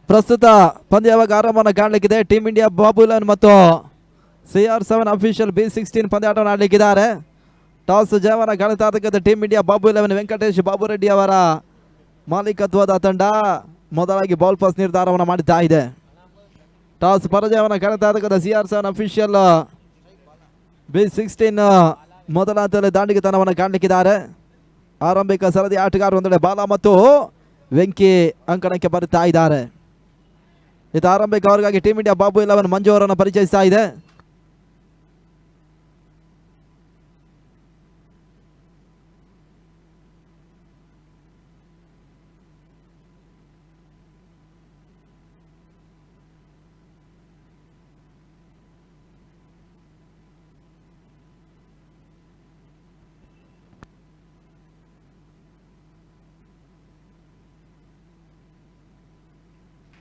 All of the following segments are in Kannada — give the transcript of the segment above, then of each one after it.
ಪ್ರಸ್ತುತ ಪಂದ್ಯ ಯಾವಾಗ ಆರಂಭವನ್ನು ಕಾಣಲಿಕ್ಕಿದೆ. ಟೀಮ್ ಇಂಡಿಯಾ ಬಾಬು ಇಲೆವನ್ ಮತ್ತು CR7 ಅಫಿಷಿಯಲ್ B16 ಪಂದ್ಯಾಟವನ್ನು ಆಡಲಿಕ್ಕಿದ್ದಾರೆ. ಟಾಸ್ ಜಯವನ್ನು ಗಳಿಸಿದ team India Babu eleven Venkatesh Babu Reddy ಅವರ ಮಾಲೀಕತ್ವದ ತಂಡ ಮೊದಲಾಗಿ ಬಾಲ್ ಪಾಸ್ ನಿರ್ಧಾರವನ್ನು ಮಾಡುತ್ತಾ ಇದೆ. ಟಾಸ್ ಪರಾಜಯವನ್ನು ಗಳಿಸಿದ CR7 ಅಫಿಷಿಯಲ್ B16 ಮೊದಲ ಹಂತದಲ್ಲಿ ದಾಂಡಿಗೆತನವನ್ನು ಕಾಣಲಿಕ್ಕಿದ್ದಾರೆ. ಆರಂಭಿಕ ಸರದಿ ಆಟಗಾರ ಒಂದೆಡೆ ಬಾಲ ಮತ್ತು ವೆಂಕಿ ಅಂಕಣಕ್ಕೆ ಬರುತ್ತಾ ಇದ್ದಾರೆ. ಇದು ಆರಂಭಿಕ ಅವರಿಗಾಗಿ ಟೀಮ್ ಇಂಡಿಯಾ ಬಾಬು ಇಲೆವನ್ ಮಂಜು ಅವರನ್ನು ಪರಿಚಯಿಸ್ತಾ ಇದೆ.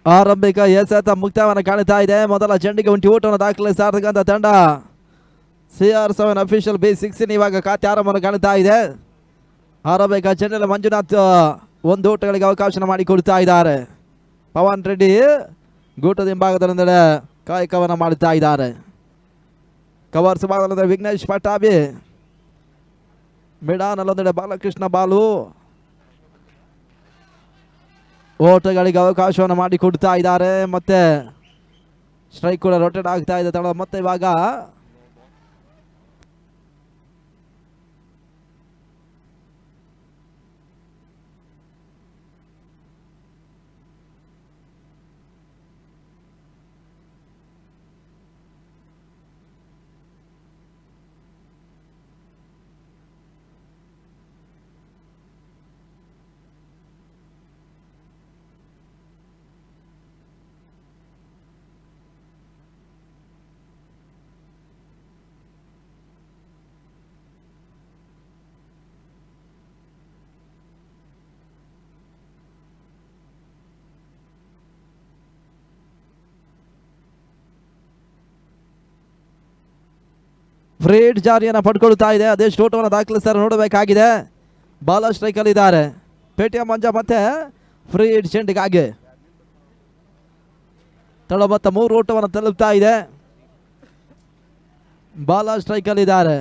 ಆರಂಭಿಕ ಎಸೆತ ಮುಕ್ತಾಯವನ್ನು ಕಾಣುತ್ತಾ ಇದೆ. ಮೊದಲ ಚೆಂಡಿಗೆ ಒಂಟಿ ಊಟವನ್ನು ದಾಖಲಿಸಿರ್ತಕ್ಕಂಥ ತಂಡ CR7 ಅಫಿಷಿಯಲ್ B16 ಇವಾಗ ಖಾತೆ ಆರಂಭವನ್ನು ಕಾಣುತ್ತಾ ಇದೆ. ಆರಂಭಿಕ ಚೆಂಡಲ್ಲಿ ಮಂಜುನಾಥ್ ಒಂದು ಊಟಗಳಿಗೆ ಅವಕಾಶ ಮಾಡಿಕೊಡ್ತಾ ಇದ್ದಾರೆ. ಪವನ್ ರೆಡ್ಡಿ ಗೂಟದ ಹಿಂಭಾಗದೊಂದೆಡೆ ಕಾಯಕವನ್ನು ಮಾಡುತ್ತಾ ಇದ್ದಾರೆ. ಕವರ್ಸ್ ಭಾಗದೊಂದೆಡೆ ವಿಘ್ನೇಶ್ ಪಟ್ಟಾಭಿ, ಮಿಡಾನಲ್ಲೊಂದೆಡೆ ಬಾಲಕೃಷ್ಣ ಬಾಲು ಓಟಗಳಿಗೆ ಅವಕಾಶವನ್ನು ಮಾಡಿಕೊಡ್ತಾ ಇದ್ದಾರೆ. ಮತ್ತೆ ಸ್ಟ್ರೈಕ್ ಕೂಡ ರೊಟೇಟ್ ಆಗ್ತಾ ಇದೆ ತಂಡ. ಮತ್ತೆ ಇವಾಗ ಫ್ರೀಡ್ ಜಾರಿಯನ್ನು ಪಡ್ಕೊಳ್ತಾ ಇದೆ. ಅದೆಷ್ಟು ಓಟವನ್ನು ದಾಖಲಿಸ್ತಾರೆ ನೋಡಬೇಕಾಗಿದೆ. ಬಾಲ ಸ್ಟ್ರೈಕಲ್ಲಿ ಇದ್ದಾರೆ. ಪೇಟಿಎಂ ಮಂಜ ಮತ್ತೆ ಫ್ರೀಡ್ ಚೆಂಡಿಗಾಗಿ ತಳ ಮತ್ತೆ 3 ಓಟವನ್ನು ತಲುಪ್ತಾ ಇದೆ. ಬಾಲ ಸ್ಟ್ರೈಕಲ್ಲಿ ಇದ್ದಾರೆ.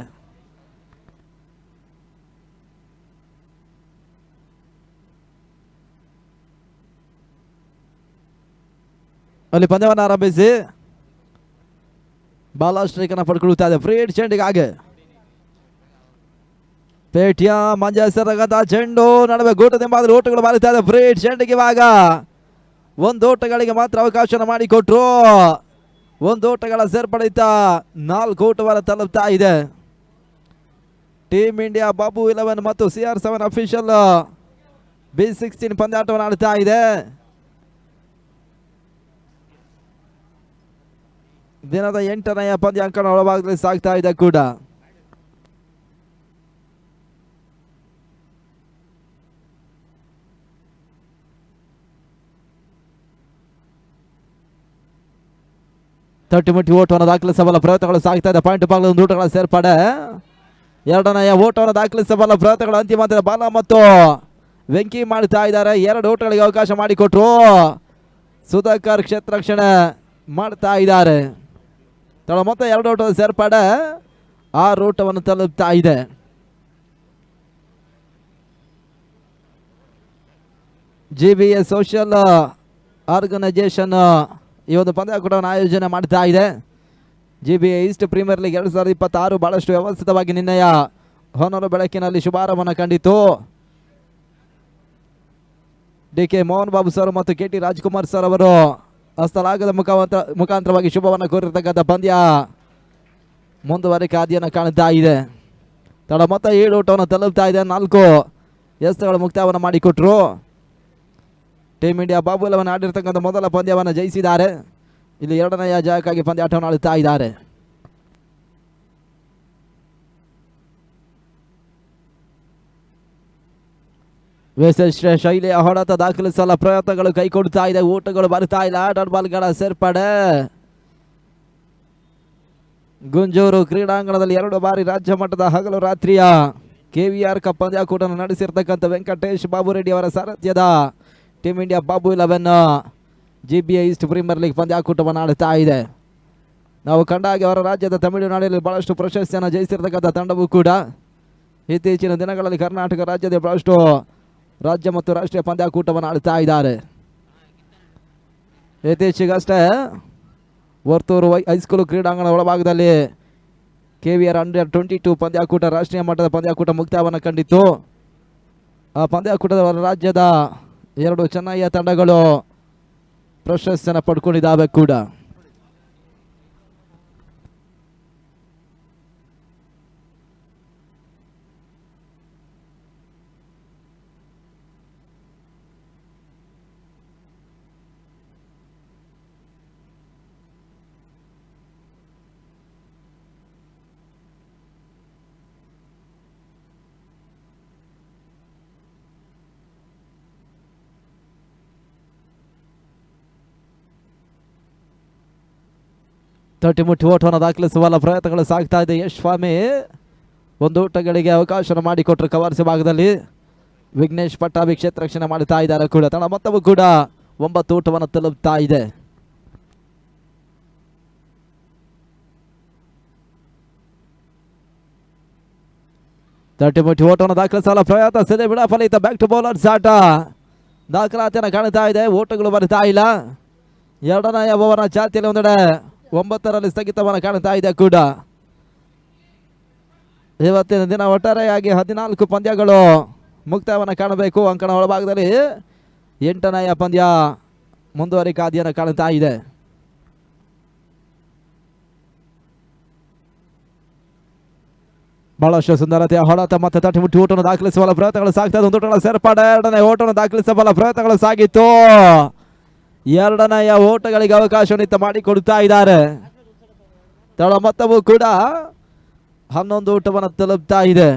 ಅಲ್ಲಿ ಪಂದ್ಯವನ್ನು ಆರಂಭಿಸಿ ಬಾಲ ಸ್ಟ್ರೈಕ್ ಅನ್ನು ಪಡ್ಕೊಳ್ತಾ ಇದೆ. ಫ್ರೀಡ್ ಚೆಂಡಿಗಾಗಿ ಪೇಟಿಯ ಮಂಜ ಸರಗದ ಚೆಂಡು ನಡುವೆ ಗೂಟದಿಂಬಾದ್ರೆ ಓಟಗಳು ಬಾರುತ್ತಾ ಇದೆ. ಫ್ರೀಡ್ ಚೆಂಡಿಗೆ ಇವಾಗ 1 ಓಟಗಳಿಗೆ ಮಾತ್ರ ಅವಕಾಶ ಮಾಡಿಕೊಟ್ರು. 1 ಓಟಗಳ ಸೇರ್ಪಡಿತ 4 ಓಟವನ್ನು ತಲುಪ್ತಾ ಇದೆ. ಟೀಮ್ ಇಂಡಿಯಾ ಬಾಬು ಇಲೆವನ್ ಮತ್ತು CR7 ಅಫಿಷಿಯಲ್ B16 ಪಂದ್ಯಾಟವನ್ನು ಆಡ್ತಾ ಇದೆ. ದಿನದ 8ನೇ ಪಂದ್ಯ ಅಂಕಣ ಒಳಭಾಗದಲ್ಲಿ ಸಾಗ್ತಾ ಇದೆ ಕೂಡ. ತಟ್ಟಿಮುಟ್ಟಿ ಓಟವನ್ನು ದಾಖಲಿಸಬಲ್ಲ ಪ್ರಯತ್ನಗಳು ಸಾಗ್ತಾ ಇದೆ. ಪಾಯಿಂಟ್ ಬಾಗಿಲು ಒಂದು ಊಟಗಳ ಸೇರ್ಪಡೆ. ಎರಡನೆಯ ಓಟವನ್ನು ದಾಖಲಿಸಬಲ್ಲ ಪ್ರಯತ್ನಗಳು ಅಂತಿಮ ಹಂತದ ಬಾಲ ಮತ್ತು ವೆಂಕಿ ಮಾಡ್ತಾ ಇದ್ದಾರೆ. 2 ಓಟಗಳಿಗೆ ಅವಕಾಶ ಮಾಡಿಕೊಟ್ರು. ಸುಧಾಕರ್ ಕ್ಷೇತ್ರ ರಕ್ಷಣೆ ಮಾಡ್ತಾ ಇದ್ದಾರೆ. ತಳ ಮೊತ್ತ 2 ಓಟದ ಸೇರ್ಪಡೆ 6 ಓಟವನ್ನು ತಲುಪ್ತಾ ಇದೆ. GBA ಸೋಷಿಯಲ್ ಆರ್ಗನೈಜೇಷನ್ ಈ ಒಂದು ಪಂದ್ಯಾಕೂಟವನ್ನು ಆಯೋಜನೆ ಮಾಡ್ತಾ ಇದೆ. GBA ಈಸ್ಟ್ ಪ್ರೀಮಿಯರ್ ಲೀಗ್ 2026 ಬಹಳಷ್ಟು ವ್ಯವಸ್ಥಿತವಾಗಿ ನಿನ್ನೆಯ ಹೊನಲು ಬೆಳಕಿನಲ್ಲಿ ಶುಭಾರಂಭವನ್ನು ಕಂಡಿತು. DK ಮೋಹನ್ ಬಾಬು ಸರ್ ಮತ್ತು KT ರಾಜ್ಕುಮಾರ್ ಸರ್ ಅವರು ಹಸ್ತಲಾಗದ ಮುಖಾಂತರವಾಗಿ ಶುಭವನ್ನು ಕೋರಿರ್ತಕ್ಕಂಥ ಪಂದ್ಯ ಮುಂದುವರಿಕೆ ಹಾದಿಯನ್ನು ಕಾಣ್ತಾ ಇದೆ. ತಡ ಮೊತ್ತ 7 ಓಟವನ್ನು ತಲುಪ್ತಾ ಇದೆ. 4 ಎಸ್ಗಳು ಮುಕ್ತಾಯವನ್ನು ಮಾಡಿಕೊಟ್ರು. ಟೀಮ್ ಇಂಡಿಯಾ ಬಾಬುಲವನ್ನು ಆಡಿರ್ತಕ್ಕಂಥ ಮೊದಲ ಪಂದ್ಯವನ್ನು ಜಯಿಸಿದ್ದಾರೆ. ಇಲ್ಲಿ 2ನೆಯ ಜಯಕ್ಕಾಗಿ ಪಂದ್ಯಾಟವನ್ನು ಆಡುತ್ತಾ ಇದ್ದಾರೆ. ವಿಶಿಷ್ಟ ಶೈಲಿಯ ಹೊಡೆತ ದಾಖಲಿಸಲು ಪ್ರಯತ್ನಗಳು ಕೈಕೊಡ್ತಾ ಇದೆ. ಓಟಗಳು ಬರ್ತಾ ಇಲ್ಲ. ಡಾಟ್ ಬಾಲ್ಗಳ ಸೇರ್ಪಡೆ. ಗುಂಜೂರು ಕ್ರೀಡಾಂಗಣದಲ್ಲಿ 2 ಬಾರಿ ರಾಜ್ಯ ಮಟ್ಟದ ಹಗಲು ರಾತ್ರಿಯ KVR ಕಪ್ ಪಂದ್ಯಾಕೂಟ ನಡೆಸಿರ್ತಕ್ಕಂಥ ವೆಂಕಟೇಶ್ ಬಾಬು ರೆಡ್ಡಿ ಅವರ ಸಾರಥ್ಯದ team India Babu 11 GBA east premier league ಪಂದ್ಯಾಕೂಟವನ್ನು ಆಡುತ್ತಾ ಇದೆ. ನಾವು ಕಂಡ ಹಾಗೆ ಅವರ ರಾಜ್ಯದ ತಮಿಳುನಾಡಿನಲ್ಲಿ ಬಹಳಷ್ಟು ಪ್ರಶಸ್ತಿಯನ್ನು ಜಯಿಸಿರ್ತಕ್ಕಂಥ ತಂಡವೂ ಕೂಡ ಇತ್ತೀಚಿನ ದಿನಗಳಲ್ಲಿ ಕರ್ನಾಟಕ ರಾಜ್ಯದ ಬಹಳಷ್ಟು ರಾಜ್ಯ ಮತ್ತು ರಾಷ್ಟ್ರೀಯ ಪಂದ್ಯಾಕೂಟವನ್ನು ಆಡುತ್ತಾ ಇದ್ದಾರೆ. ಇತ್ತೀಚೆಗಷ್ಟೇ ವರ್ತೂರು ಹೈಸ್ಕೂಲು ಕ್ರೀಡಾಂಗಣ ಒಳಭಾಗದಲ್ಲಿ KVR ಅಂಡರ್-22 ಪಂದ್ಯಾಕೂಟ ರಾಷ್ಟ್ರೀಯ ಮಟ್ಟದ ಪಂದ್ಯಾಕೂಟ ಮುಕ್ತಾಯವನ್ನು ಕಂಡಿತ್ತು. ಆ ಪಂದ್ಯಾಕೂಟದ ರಾಜ್ಯದ 2 ಚೆನ್ನೈಯ ತಂಡಗಳು ಪ್ರಶಸ್ತಿಯನ್ನು ಪಡ್ಕೊಂಡಿದ್ದಾವೆ ಕೂಡ. ತಟ್ಟಿಮುಟ್ಟಿ ಓಟವನ್ನು ದಾಖಲಿಸುವ ಪ್ರಯತ್ನಗಳು ಸಾಗ್ತಾ ಇದೆ. ಯಶ್ ಸ್ವಾಮಿ 1 ಓಟಗಳಿಗೆ ಅವಕಾಶ ಮಾಡಿಕೊಟ್ರು ಕವರ್ಸಿ ಭಾಗದಲ್ಲಿ. ವಿಘ್ನೇಶ್ ಪಟ್ಟಾಭಿ ಕ್ಷೇತ್ರ ರಕ್ಷಣೆ ಮಾಡುತ್ತಾ ಇದ್ದಾರೆ ಕೂಡ. ತನ್ನ ಮೊತ್ತವೂ ಕೂಡ 9 ಓಟವನ್ನು ತಲುಪ್ತಾ ಇದೆ. ತಟ್ಟಿಮುಟ್ಟಿ ಓಟವನ್ನು ದಾಖಲಿಸಲು ಪ್ರಯತ್ನ ಸಿದೆ ಬಿಡ ಫಲಿತ. ಬ್ಯಾಕ್ ಟು ಬೌಲರ್ಸ್ ಆಟ ದಾಖಲಾತಿಯನ್ನು ಕಾಣ್ತಾ ಇದೆ. ಓಟಗಳು ಬರ್ತಾ ಇಲ್ಲ. 2ನೆಯ ಓವರ್ನ ಚಾಲ್ತಿಯಲ್ಲಿ ಒಂದೆಡೆ 9ರಲ್ಲಿ ಸ್ಥಗಿತವನ್ನು ಕಾಣ್ತಾ ಇದೆ ಕೂಡ. ಇವತ್ತಿನ ದಿನ ಒಟ್ಟಾರೆಯಾಗಿ 14 ಪಂದ್ಯಗಳು ಮುಕ್ತಾಯವನ್ನು ಕಾಣಬೇಕು. ಅಂಕಣ ಒಳಭಾಗದಲ್ಲಿ 8ನೆಯ ಪಂದ್ಯ ಮುಂದುವರಿಕೆ ಹಾದಿಯನ್ನು ಕಾಣ್ತಾ ಇದೆ. ಬಹಳಷ್ಟು ಸುಂದರತೆಯ ಹೊಡೆತ ಮತ್ತೆ ತಟ್ಟಿಮುಟ್ಟಿ ಓಟವನ್ನು ದಾಖಲಿಸುವ ಪ್ರಯತ್ನಗಳು ಸಾಗ್ತಾ ಇದೆ. 1 ಓಟಗಳ ಸೇರ್ಪಡೆ. 2ನೇ ಓಟವನ್ನು ದಾಖಲಿಸಬಲ್ಲ ಪ್ರಯತ್ನಗಳು ಸಾಗಿತ್ತು. 2ನೆಯ ಓಟಗಳಿಗೆ ಅವಕಾಶವನ್ನು ಮಾಡಿಕೊಡುತ್ತಾ ಇದ್ದಾರೆ. ತಳ ಮೊತ್ತವೂ ಕೂಡ 11 ಓಟವನ್ನು ತಲುಪ್ತಾ ಇದೆ.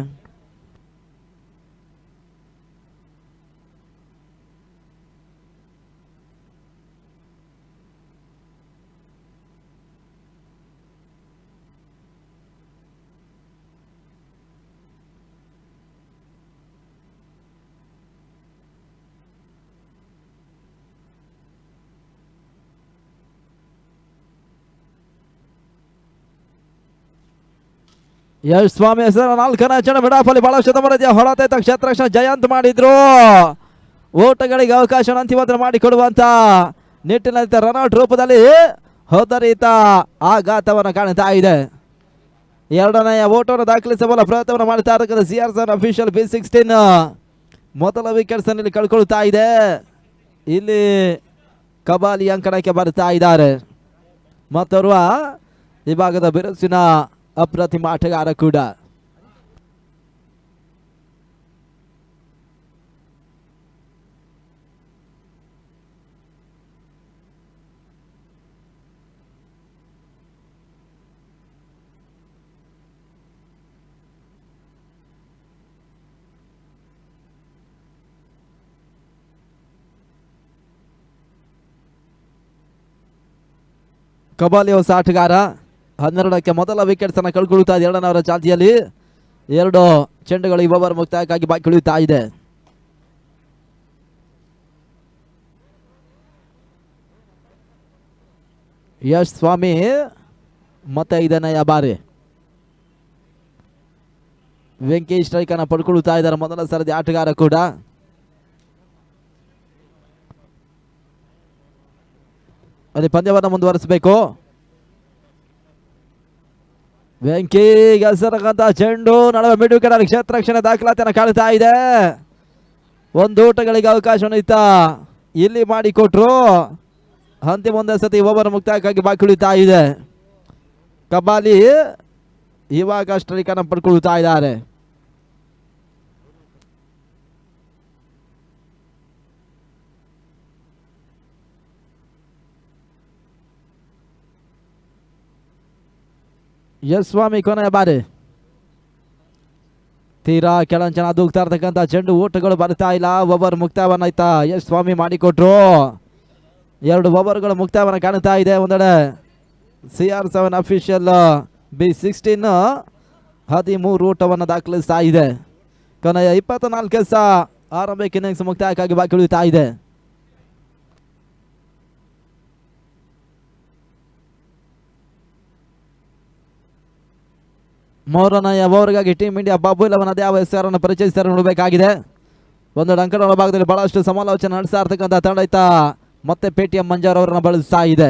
ಯಶ್ ಸ್ವಾಮಿ ಹೆಸರ 4ನೇ ಜನ ಬಿಡಾಪಲ್ಲಿ ಬಹಳಷ್ಟು ಶತಮಾನದ ಹೊಳತೈತ ಕ್ಷೇತ್ರ ರಕ್ಷಣೆ ಜಯಂತ್ ಮಾಡಿದ್ರು. ಓಟಗಳಿಗೆ ಅವಕಾಶವನ್ನು ಅಂತಿಮ ಮಾಡಿಕೊಡುವಂತ ನಿಟ್ಟಿನಲ್ಲಿ ರನ್ಔಟ್ ರೂಪದಲ್ಲಿ ಹೋದರೀತ ಆಘಾತವನ್ನು ಕಾಣ್ತಾ ಇದೆ. 2ನೆಯ ಓಟವನ್ನು ದಾಖಲಿಸಬಲ್ಲ ಪ್ರಯತ್ನವನ್ನು ಮಾಡ್ತಾ ಇರತಕ್ಕಂಥ CR7 ಅಫಿಷಿಯಲ್ B16 ಮೊದಲ ವಿಕೆಟ್ಸ್ ಇಲ್ಲಿ ಕಳ್ಕೊಳ್ತಾ ಇದೆ. ಇಲ್ಲಿ ಕಬಾಲಿ ಅಂಕಣಕ್ಕೆ ಬರ್ತಾ ಇದ್ದಾರೆ. ಮತ್ತೋರ್ವ ವಿಭಾಗದ ಬಿರುಸಿನ ಅಪ್ರತಿಮ ಆಟಗಾರ ಕೂಡ. ಕಬಾಲಿ ಹೊಸ ಆಟಗಾರ 12ಕ್ಕೆ ಮೊದಲ ವಿಕೆಟ್ಸ್ ಅನ್ನು ಕಳ್ಕೊಳ್ತಾ ಇದೆ 2ನೇ ಓವರ್ ಚಾಲ್ತಿಯಲ್ಲಿ. 2 ಚೆಂಡುಗಳು ಈ ಓವರ್ ಮುಕ್ತಾಯಕ್ಕಾಗಿ ಬಾಕಿ ಉಳಿಯುತ್ತಾ ಇದೆ. ಯಶ್ ಸ್ವಾಮಿ ಮತ್ತೆ 5ನೇ ಬಾರಿ ವೆಂಕಿ ಸ್ಟ್ರೈಕ್ ಅನ್ನು ಪಡ್ಕೊಳ್ತಾ ಇದ್ದಾರೆ. ಮೊದಲ ಸರದಿ ಆಟಗಾರ ಕೂಡ. ಅಲ್ಲಿ ಪಂದ್ಯವನ್ನು ಮುಂದುವರಿಸಬೇಕು. ವೆಂಕಿ ಗೆಸರಕಂತ ಚೆಂಡು ನಡುವೆ ಮಿಡ್ ವಿಕೆಟ್ ಅಲ್ಲಿ ಕ್ಷೇತ್ರ ರಕ್ಷಣೆ ದಾಖಲಾತಿಯನ್ನು ಕಾಣ್ತಾ ಇದೆ. 1 ಓಟಗಳಿಗೆ ಅವಕಾಶವನ್ನು ಇತ್ತ ಇಲ್ಲಿ ಮಾಡಿಕೊಟ್ರು. ಅಂತಿಮ ಒಂದೇ ಸತಿ ಓವರ್ ಮುಕ್ತಾಯಕ್ಕಾಗಿ ಬಾಕಿ ಉಳಿತಾ ಇದೆ. ಕಬಾಲಿ ಇವಾಗ ಸ್ಟ್ರೈಕ್ ಅನ್ನು ಪಡ್ಕೊಳ್ತಾ ಇದ್ದಾರೆ. ಯಶ್ ಸ್ವಾಮಿ ಕೊನೆಯ ಬಾರಿ ತೀರಾ ಕೆಳಂಚನ ದೂಗ್ತಾ ಇರ್ತಕ್ಕಂಥ ಚೆಂಡು ಓಟಗಳು ಬರ್ತಾ ಇಲ್ಲ. ಓವರ್ ಮುಕ್ತಾಯವನ್ನಾಯ್ತಾ ಯಶ್ ಸ್ವಾಮಿ ಮಾಡಿಕೊಟ್ರು. 2 ಓವರ್ಗಳು ಮುಕ್ತಾಯವನ್ನು ಕಾಣ್ತಾ ಇದೆ. ಒಂದೆಡೆ CR7 ಅಫಿಷಿಯಲ್ B16 13 ಓಟವನ್ನು ದಾಖಲಿಸ್ತಾ ಇದೆ. ಕೊನೆಯ 24 ಆರಂಭಿಕ ಇನ್ನಿಂಗ್ಸ್ ಮುಕ್ತಾಯಕ್ಕಾಗಿ ಬಾಕಿ ಉಳಿತಾ ಇದೆ. ಮೂರನೆಯ ಓವರ್ಗಾಗಿ ಟೀಮ್ ಇಂಡಿಯಾ ಬಾಬು 11 ಅದೇ ಯಾವ ಹೆಸರನ್ನು ಪರಿಚಯಿಸ್ತಾರೆ ನೋಡಬೇಕಾಗಿದೆ. ಒಂದು ಅಂಕಣ ಭಾಗದಲ್ಲಿ ಬಹಳಷ್ಟು ಸಮಾಲೋಚನೆ ನಡೆಸ್ತಾ ಇರ್ತಕ್ಕಂಥ ತಂಡ ಇತ್ತ ಮತ್ತೆ ಪೇಟಿಎಂ ಮಂಜಾರ್ ಅವರನ್ನು ಬಳಸ್ತಾ ಇದೆ.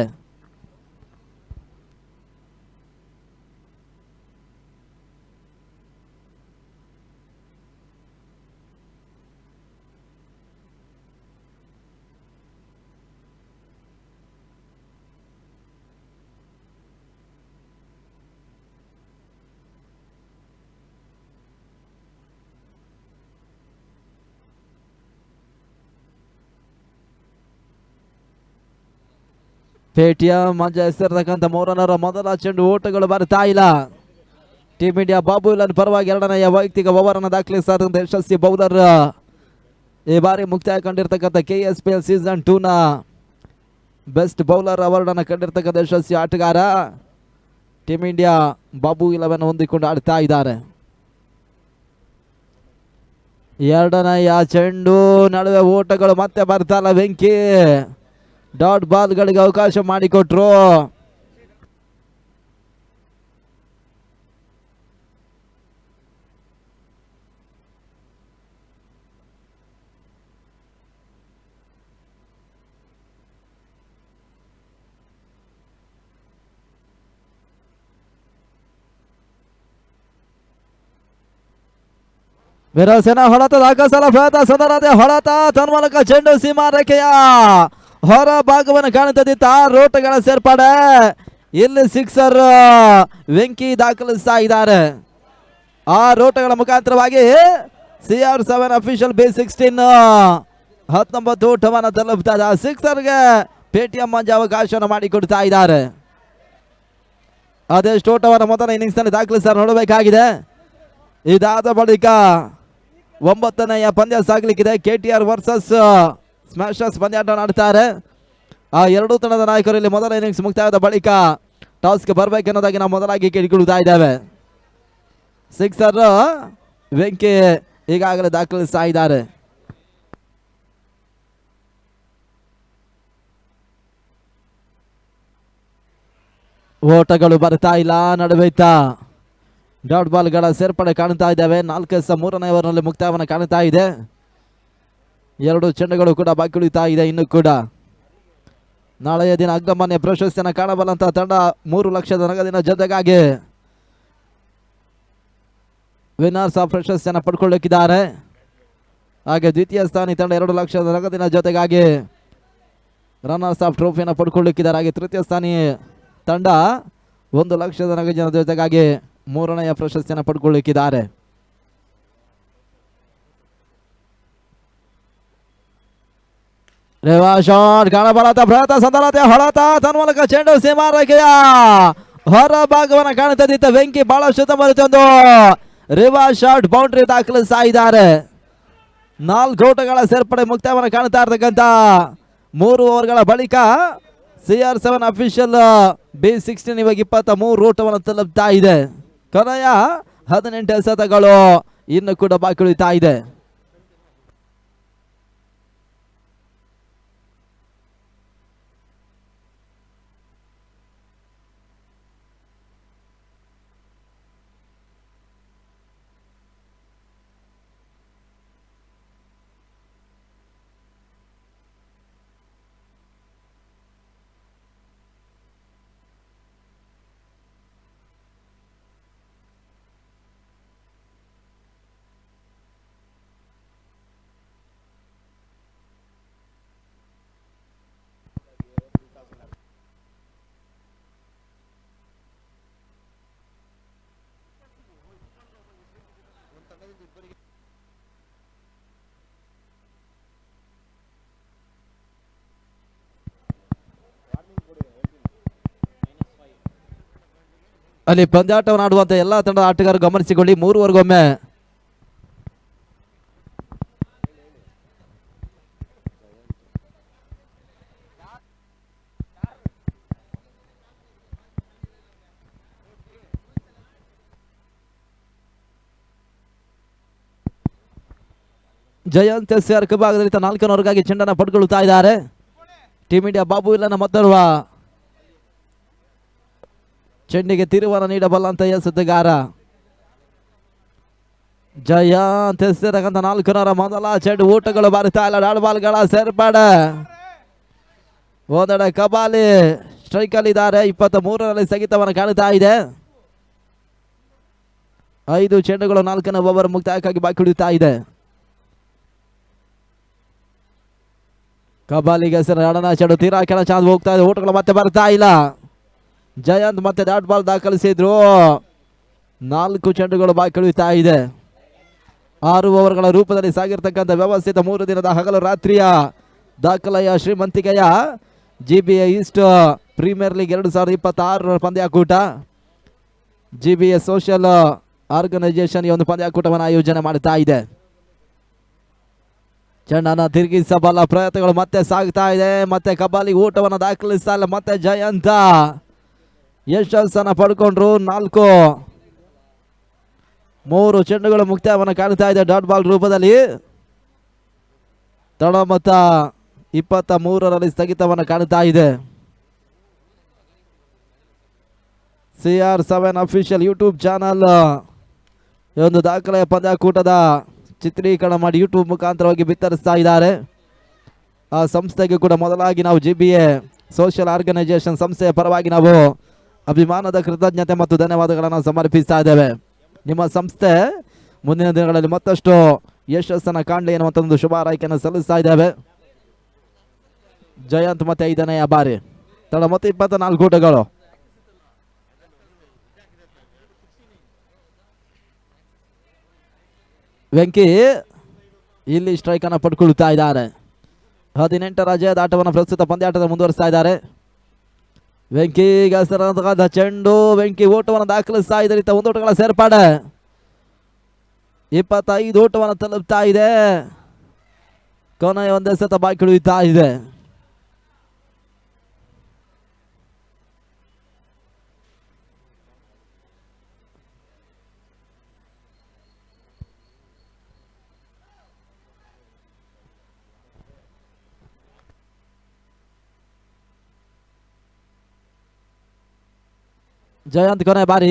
ಪೇಟಿಎಂ ಮಂಜ ಹೆಸರಿರ್ತಕ್ಕಂಥ 3ರ ಮೊದಲ ಚೆಂಡು ಓಟಗಳು ಬರ್ತಾ ಇಲ್ಲ. ಟೀಮ್ ಇಂಡಿಯಾ ಬಾಬು ಇಲ್ಲನ್ ಪರವಾಗಿ 2ನೇ ವೈಯಕ್ತಿಕ ಓವರ್ ಅನ್ನು ದಾಖಲಿಸಿದಂಥ ಯಶಸ್ವಿ ಬೌಲರ್ ಈ ಬಾರಿ ಮುಕ್ತಾಯ ಕಂಡಿರ್ತಕ್ಕಂಥ KSPL ಸೀಸನ್ 2 ನ ಬೆಸ್ಟ್ ಬೌಲರ್ ಅವಾರ್ಡ್ ಅನ್ನು ಕಂಡಿರ್ತಕ್ಕಂಥ ಯಶಸ್ವಿ ಆಟಗಾರ ಟೀಮ್ ಇಂಡಿಯಾ ಬಾಬು 11 ಹೊಂದಿಕೊಂಡು ಆಡ್ತಾ ಇದ್ದಾರೆ. 2ನೇ ಚೆಂಡು ನಡುವೆ ಓಟಗಳು ಮತ್ತೆ ಬರ್ತಾ ಇಲ್ಲ. ವೆಂಕಿ ಡಾಟ್ ಬಾಲ್ಗಳಿಗೆ ಅವಕಾಶ ಮಾಡಿಕೊಟ್ರು. ವೀರಸೇನ ಹೊಳತ ದಾಖಲಿಸಲ ಪ್ರಯತ್ನ ಸದರದೆ ಹೊಳತ ತನ್ಮೂಲಕ ಚೆಂಡು ಸೀಮಾ ರೇಖೆಯ ಹೊರ ಭಾಗವನ್ನು ಕಾಣುತ್ತಿದ್ದ 6 ಓಟಗಳ ಸೇರ್ಪಡೆ. ಇಲ್ಲಿ 6 ವೆಂಕಿ ದಾಖಲಿಸ್ತಾ ಇದ್ದಾರೆ. 6 ಓಟಗಳ ಮುಖಾಂತರವಾಗಿ CR7 ಅಫಿಷಿಯಲ್ B16 19 ಓಟವನ್ನು ತಲುಪ್ತದ. 6ಗೆ ಪೇಟಿಎಂ ಮಂಜ ಅವಕಾಶವನ್ನು ಮಾಡಿಕೊಡ್ತಾ ಇದ್ದಾರೆ. ಅದೆಷ್ಟು ಓಟವನ್ನು ಮೊದಲ ಇನ್ನಿಂಗ್ಸ್ ನಲ್ಲಿ ದಾಖಲಿಸ್ತಾರೆ ನೋಡಬೇಕಾಗಿದೆ. ಇದಾದ ಬಳಿಕ 9ನೇ ಪಂದ್ಯ ಸಾಗಲಿಕ್ಕಿದೆ. KTR ವರ್ಸಸ್ ಸ್ಮ್ಯಾಶರ್ಸ್ ಪಂದ್ಯಾಟ ಆಡ್ತಾರೆ. ಆ 2 ತಂಡದ ನಾಯಕರು ಇಲ್ಲಿ ಮೊದಲ ಇನ್ನಿಂಗ್ಸ್ ಮುಕ್ತಾಯದ ಬಳಿಕ ಟಾಸ್ಗೆ ಬರಬೇಕೆನ್ನೋದಾಗಿ ನಾವು ಮೊದಲಾಗಿ ಕೇಳಿಕೊಳ್ಳುತ್ತಾ ಇದ್ದೇವೆ. 6 ವೆಂಕಿ ಈಗಾಗಲೇ ದಾಖಲಿಸ್ತಾ ಇದ್ದಾರೆ. ಓಟಗಳು ಬರ್ತಾ ಇಲ್ಲ. ನಡುವೆತ್ತ ಡಾಟ್ ಬಾಲ್ಗಳ ಸೇರ್ಪಡೆ ಕಾಣ್ತಾ ಇದ್ದಾವೆ. 4-3ನೇ ಓವರ್ನಲ್ಲಿ ಮುಕ್ತಾಯವನ್ನು ಕಾಣ್ತಾ ಇದೆ. 2 ಚೆಂಡುಗಳು ಕೂಡ ಬಾಕಿ ಉಳಿತಾ ಇದೆ. ಇನ್ನು ಕೂಡ ನಾಳೆಯ ದಿನ ಅಗ್ರಮಾನ್ಯ ಪ್ರಶಸ್ತಿಯನ್ನು ಕಾಣಬಲ್ಲಂತ ತಂಡ 3 ಲಕ್ಷದ ನಗದಿನ ಜೊತೆಗಾಗಿ ವಿನ್ನರ್ಸ್ ಆಫ್ ಪ್ರಶಸ್ತಿಯನ್ನು ಪಡ್ಕೊಳ್ಳಿಕ್ಕಿದ್ದಾರೆ. ಹಾಗೆ ದ್ವಿತೀಯ ಸ್ಥಾನಿ ತಂಡ 2 ಲಕ್ಷದ ನಗದಿನ ಜೊತೆಗಾಗಿ ರನ್ನರ್ಸ್ ಆಫ್ ಟ್ರೋಫಿಯನ್ನು ಪಡ್ಕೊಳ್ಳಿಕ್ಕಿದ್ದಾರೆ. ಹಾಗೆ ತೃತೀಯ ಸ್ಥಾನಿ ತಂಡ 1 ಲಕ್ಷದ ನಗದಿನ ಜೊತೆಗಾಗಿ 3ನೇ ಪ್ರಶಸ್ತಿಯನ್ನು ಪಡ್ಕೊಳ್ಳಿಕ್ಕಿದ್ದಾರೆ. ಶಾಟ್ ಕಾಣಬಲ್ಲಂತ ಪ್ರಯತ್ನ ಸಂದರ್ಭ ಹೊಳತ ತನ್ಮೂಲಕ ಚೆಂಡು ಸೀಮಾ ರೇಖೆಯ ಹೊರ ಭಾಗವನ್ನು ಕಾಣುತ್ತಿದ್ದ ವೆಂಕಿ ಬಹಳಷ್ಟು ಒಂದು ರಿವರ್ಸ್ ಶಾಟ್ ಬೌಂಡ್ರಿ ದಾಖಲಿಸ್ತಾ ಇದ್ದಾರೆ. 4 ಓಟಗಳ ಸೇರ್ಪಡೆ ಮುಕ್ತಾಯವನ್ನು ಕಾಣ್ತಾ ಇರ್ತಕ್ಕಂಥ 3 ಓವರ್ಗಳ ಬಳಿಕ CR7 ಅಫಿಷಿಯಲ್ B16 ಇವಾಗ 23 ಓಟವನ್ನು ತಲುಪ್ತಾ ಇದೆ. ಕೊನೆಯ 18 ಎಸೆತಗಳು ಇನ್ನು ಕೂಡ ಬಾಕಿ ಉಳಿತಾ ಇದೆ. ಅಲ್ಲಿ ಪಂದ್ಯಾಟವನ್ನು ಆಡುವಂತ ಎಲ್ಲಾ ತಂಡದ ಆಟಗಾರರು ಗಮನಿಸಿಕೊಳ್ಳಿ. 3 ಓವರ್ಗೊಮ್ಮೆ ಜಯಂತ್ SR ಭಾಗದಲ್ಲಿ 4 ಓವರ್ಗಾಗಿ ಚೆಂಡನ್ನು ಪಡ್ಕೊಳ್ತಾ ಇದ್ದಾರೆ. ಟೀಮ್ ಇಂಡಿಯಾ ಬಾಬು ಇಲ್ಲನ ಮೊದಲು ಚೆಂಡಿಗೆ ತಿರುವನ್ನು ನೀಡಬಲ್ಲಂತ ಎಸೆತಗಾರ ಜಯಂತ್ SR 4 ಮೊದಲ ಚೆಂಡು ಊಟಗಳು ಬಾರಿತಾ ಇಲ್ಲ. ಡಾಟ್ ಬಾಲ್ಗಳ ಸೇರ್ಪಡೆ. ಒಂದೆಡೆ ಕಬಾಲಿ ಸ್ಟ್ರೈಕ್ ಅಲ್ಲಿ ಇದ್ದಾರೆ. 23ರಲ್ಲಿ ಸ್ಥಗಿತವನ್ನು ಕಾಣ್ತಾ ಇದೆ. 5 ಚೆಂಡುಗಳು 4ನೇ ಓವರ್ ಮುಕ್ತಾಯಕ್ಕಾಗಿ ಬಾಕಿ ಉಳಿತಾ ಇದೆ. ಕಬಾಲಿಗೆ ಹೆಸರು ಎರಡನ ಚೆಂಡು ತೀರಾ ಕೆಳ ಚಾಂದ್ ಹೋಗ್ತಾ ಇದೆ. ಓಟಗಳು ಮತ್ತೆ ಬರ್ತಾ ಇಲ್ಲ. ಜಯಂತ್ ಮತ್ತೆ ಡಾಟ್ ಬಾಲ್ ದಾಖಲಿಸಿದ್ರು. 4 ಚೆಂಡುಗಳು ಬಾಕಿ ಉಳಿತಾ ಇದೆ. 6 ಓವರ್ಗಳ ರೂಪದಲ್ಲಿ ಸಾಗಿರ್ತಕ್ಕಂಥ ವ್ಯವಸ್ಥಿತ 3 ದಿನದ ಹಗಲು ರಾತ್ರಿಯ ದಾಖಲೆಯ ಶ್ರೀಮಂತಿಕೆಯ GBA ಈಸ್ಟ್ ಪ್ರೀಮಿಯರ್ ಲೀಗ್ 2026 ಪಂದ್ಯಾಕೂಟ. GBA ಸೋಷಿಯಲ್ ಆರ್ಗನೈಸೇಷನ್ ಈ ಒಂದು ಪಂದ್ಯಾಕೂಟವನ್ನು ಆಯೋಜನೆ ಮಾಡ್ತಾ ಇದೆ. ಚೆಂಡನ್ನು ತಿರುಗಿಸಬಲ್ಲ ಪ್ರಯತ್ನಗಳು ಮತ್ತೆ ಸಾಗ್ತಾ ಇದೆ. ಮತ್ತೆ ಕಬಾಲಿ ಊಟವನ್ನು ದಾಖಲಿಸ್ತಾ ಇಲ್ಲ. ಮತ್ತೆ ಜಯಂತ ಯಶಸ್ಸನ್ನು ಪಡ್ಕೊಂಡ್ರು. 3 ಚೆಂಡುಗಳು ಮುಕ್ತಾಯವನ್ನು ಕಾಣ್ತಾ ಇದೆ ಡಾಟ್ ಬಾಲ್ ರೂಪದಲ್ಲಿ. ತಡ ಮೊತ್ತ 23ರಲ್ಲಿ ಸ್ಥಗಿತವನ್ನು ಕಾಣ್ತಾ ಇದೆ. CR7 ಅಫಿಷಿಯಲ್ ಯೂಟ್ಯೂಬ್ ಚಾನಲ್ ಈ ಒಂದು ದಾಖಲೆಯ ಪಂದ್ಯಾಕೂಟದ ಚಿತ್ರೀಕರಣ ಮಾಡಿ ಯೂಟ್ಯೂಬ್ ಮುಖಾಂತರವಾಗಿ ಬಿತ್ತರಿಸ್ತಾ ಇದ್ದಾರೆ. ಆ ಸಂಸ್ಥೆಗೆ ಕೂಡ ಮೊದಲಾಗಿ ನಾವು GBA ಸೋಷಿಯಲ್ ಆರ್ಗನೈಸೇಷನ್ ಸಂಸ್ಥೆಯ ಪರವಾಗಿ ನಾವು ಅಭಿಮಾನದ ಕೃತಜ್ಞತೆ ಮತ್ತು ಧನ್ಯವಾದಗಳನ್ನು ಸಮರ್ಪಿಸ್ತಾ ಇದ್ದೇವೆ. ನಿಮ್ಮ ಸಂಸ್ಥೆ ಮುಂದಿನ ದಿನಗಳಲ್ಲಿ ಮತ್ತಷ್ಟು ಯಶಸ್ಸನ್ನು ಕಾಣಲಿ ಎನ್ನುವಂಥ ಒಂದು ಶುಭ ಹಾರೈಕೆಯನ್ನು ಸಲ್ಲಿಸ್ತಾ ಇದ್ದೇವೆ. ಜಯಂತ್ ಮತ್ತೆ 5ನೇ ಬಾರಿ ತಡ ಮತ್ತೆ 24 ಓಟಗಳು. ವೆಂಕಿ ಇಲ್ಲಿ ಸ್ಟ್ರೈಕ್ ಅನ್ನು ಪಡ್ಕೊಳ್ತಾ ಇದ್ದಾರೆ. 18ರ ಜಯದ ಆಟವನ್ನು ಪ್ರಸ್ತುತ ಪಂದ್ಯಾಟದ ಮುಂದುವರಿಸ್ತಾ ಇದ್ದಾರೆ. ವೆಂಕಿ ಹೆಸರಾದ ಚೆಂಡು. ವೆಂಕಿ ಓಟವನ್ನು ದಾಖಲಿಸ್ತಾ ಇದ್ದಾರೆ. 1 ಓಟಗಳ ಸೇರ್ಪಾಡೆ. 25 ಓಟವನ್ನು ತಲುಪ್ತಾ ಇದೆ. ಕೊನೆಯ 1 ಎಸೆತ ಬಾಕಿ ಉಳಿತಾ ಇದೆ. ಜಯಂತ್ ಕೊನೆ ಬಾರಿ.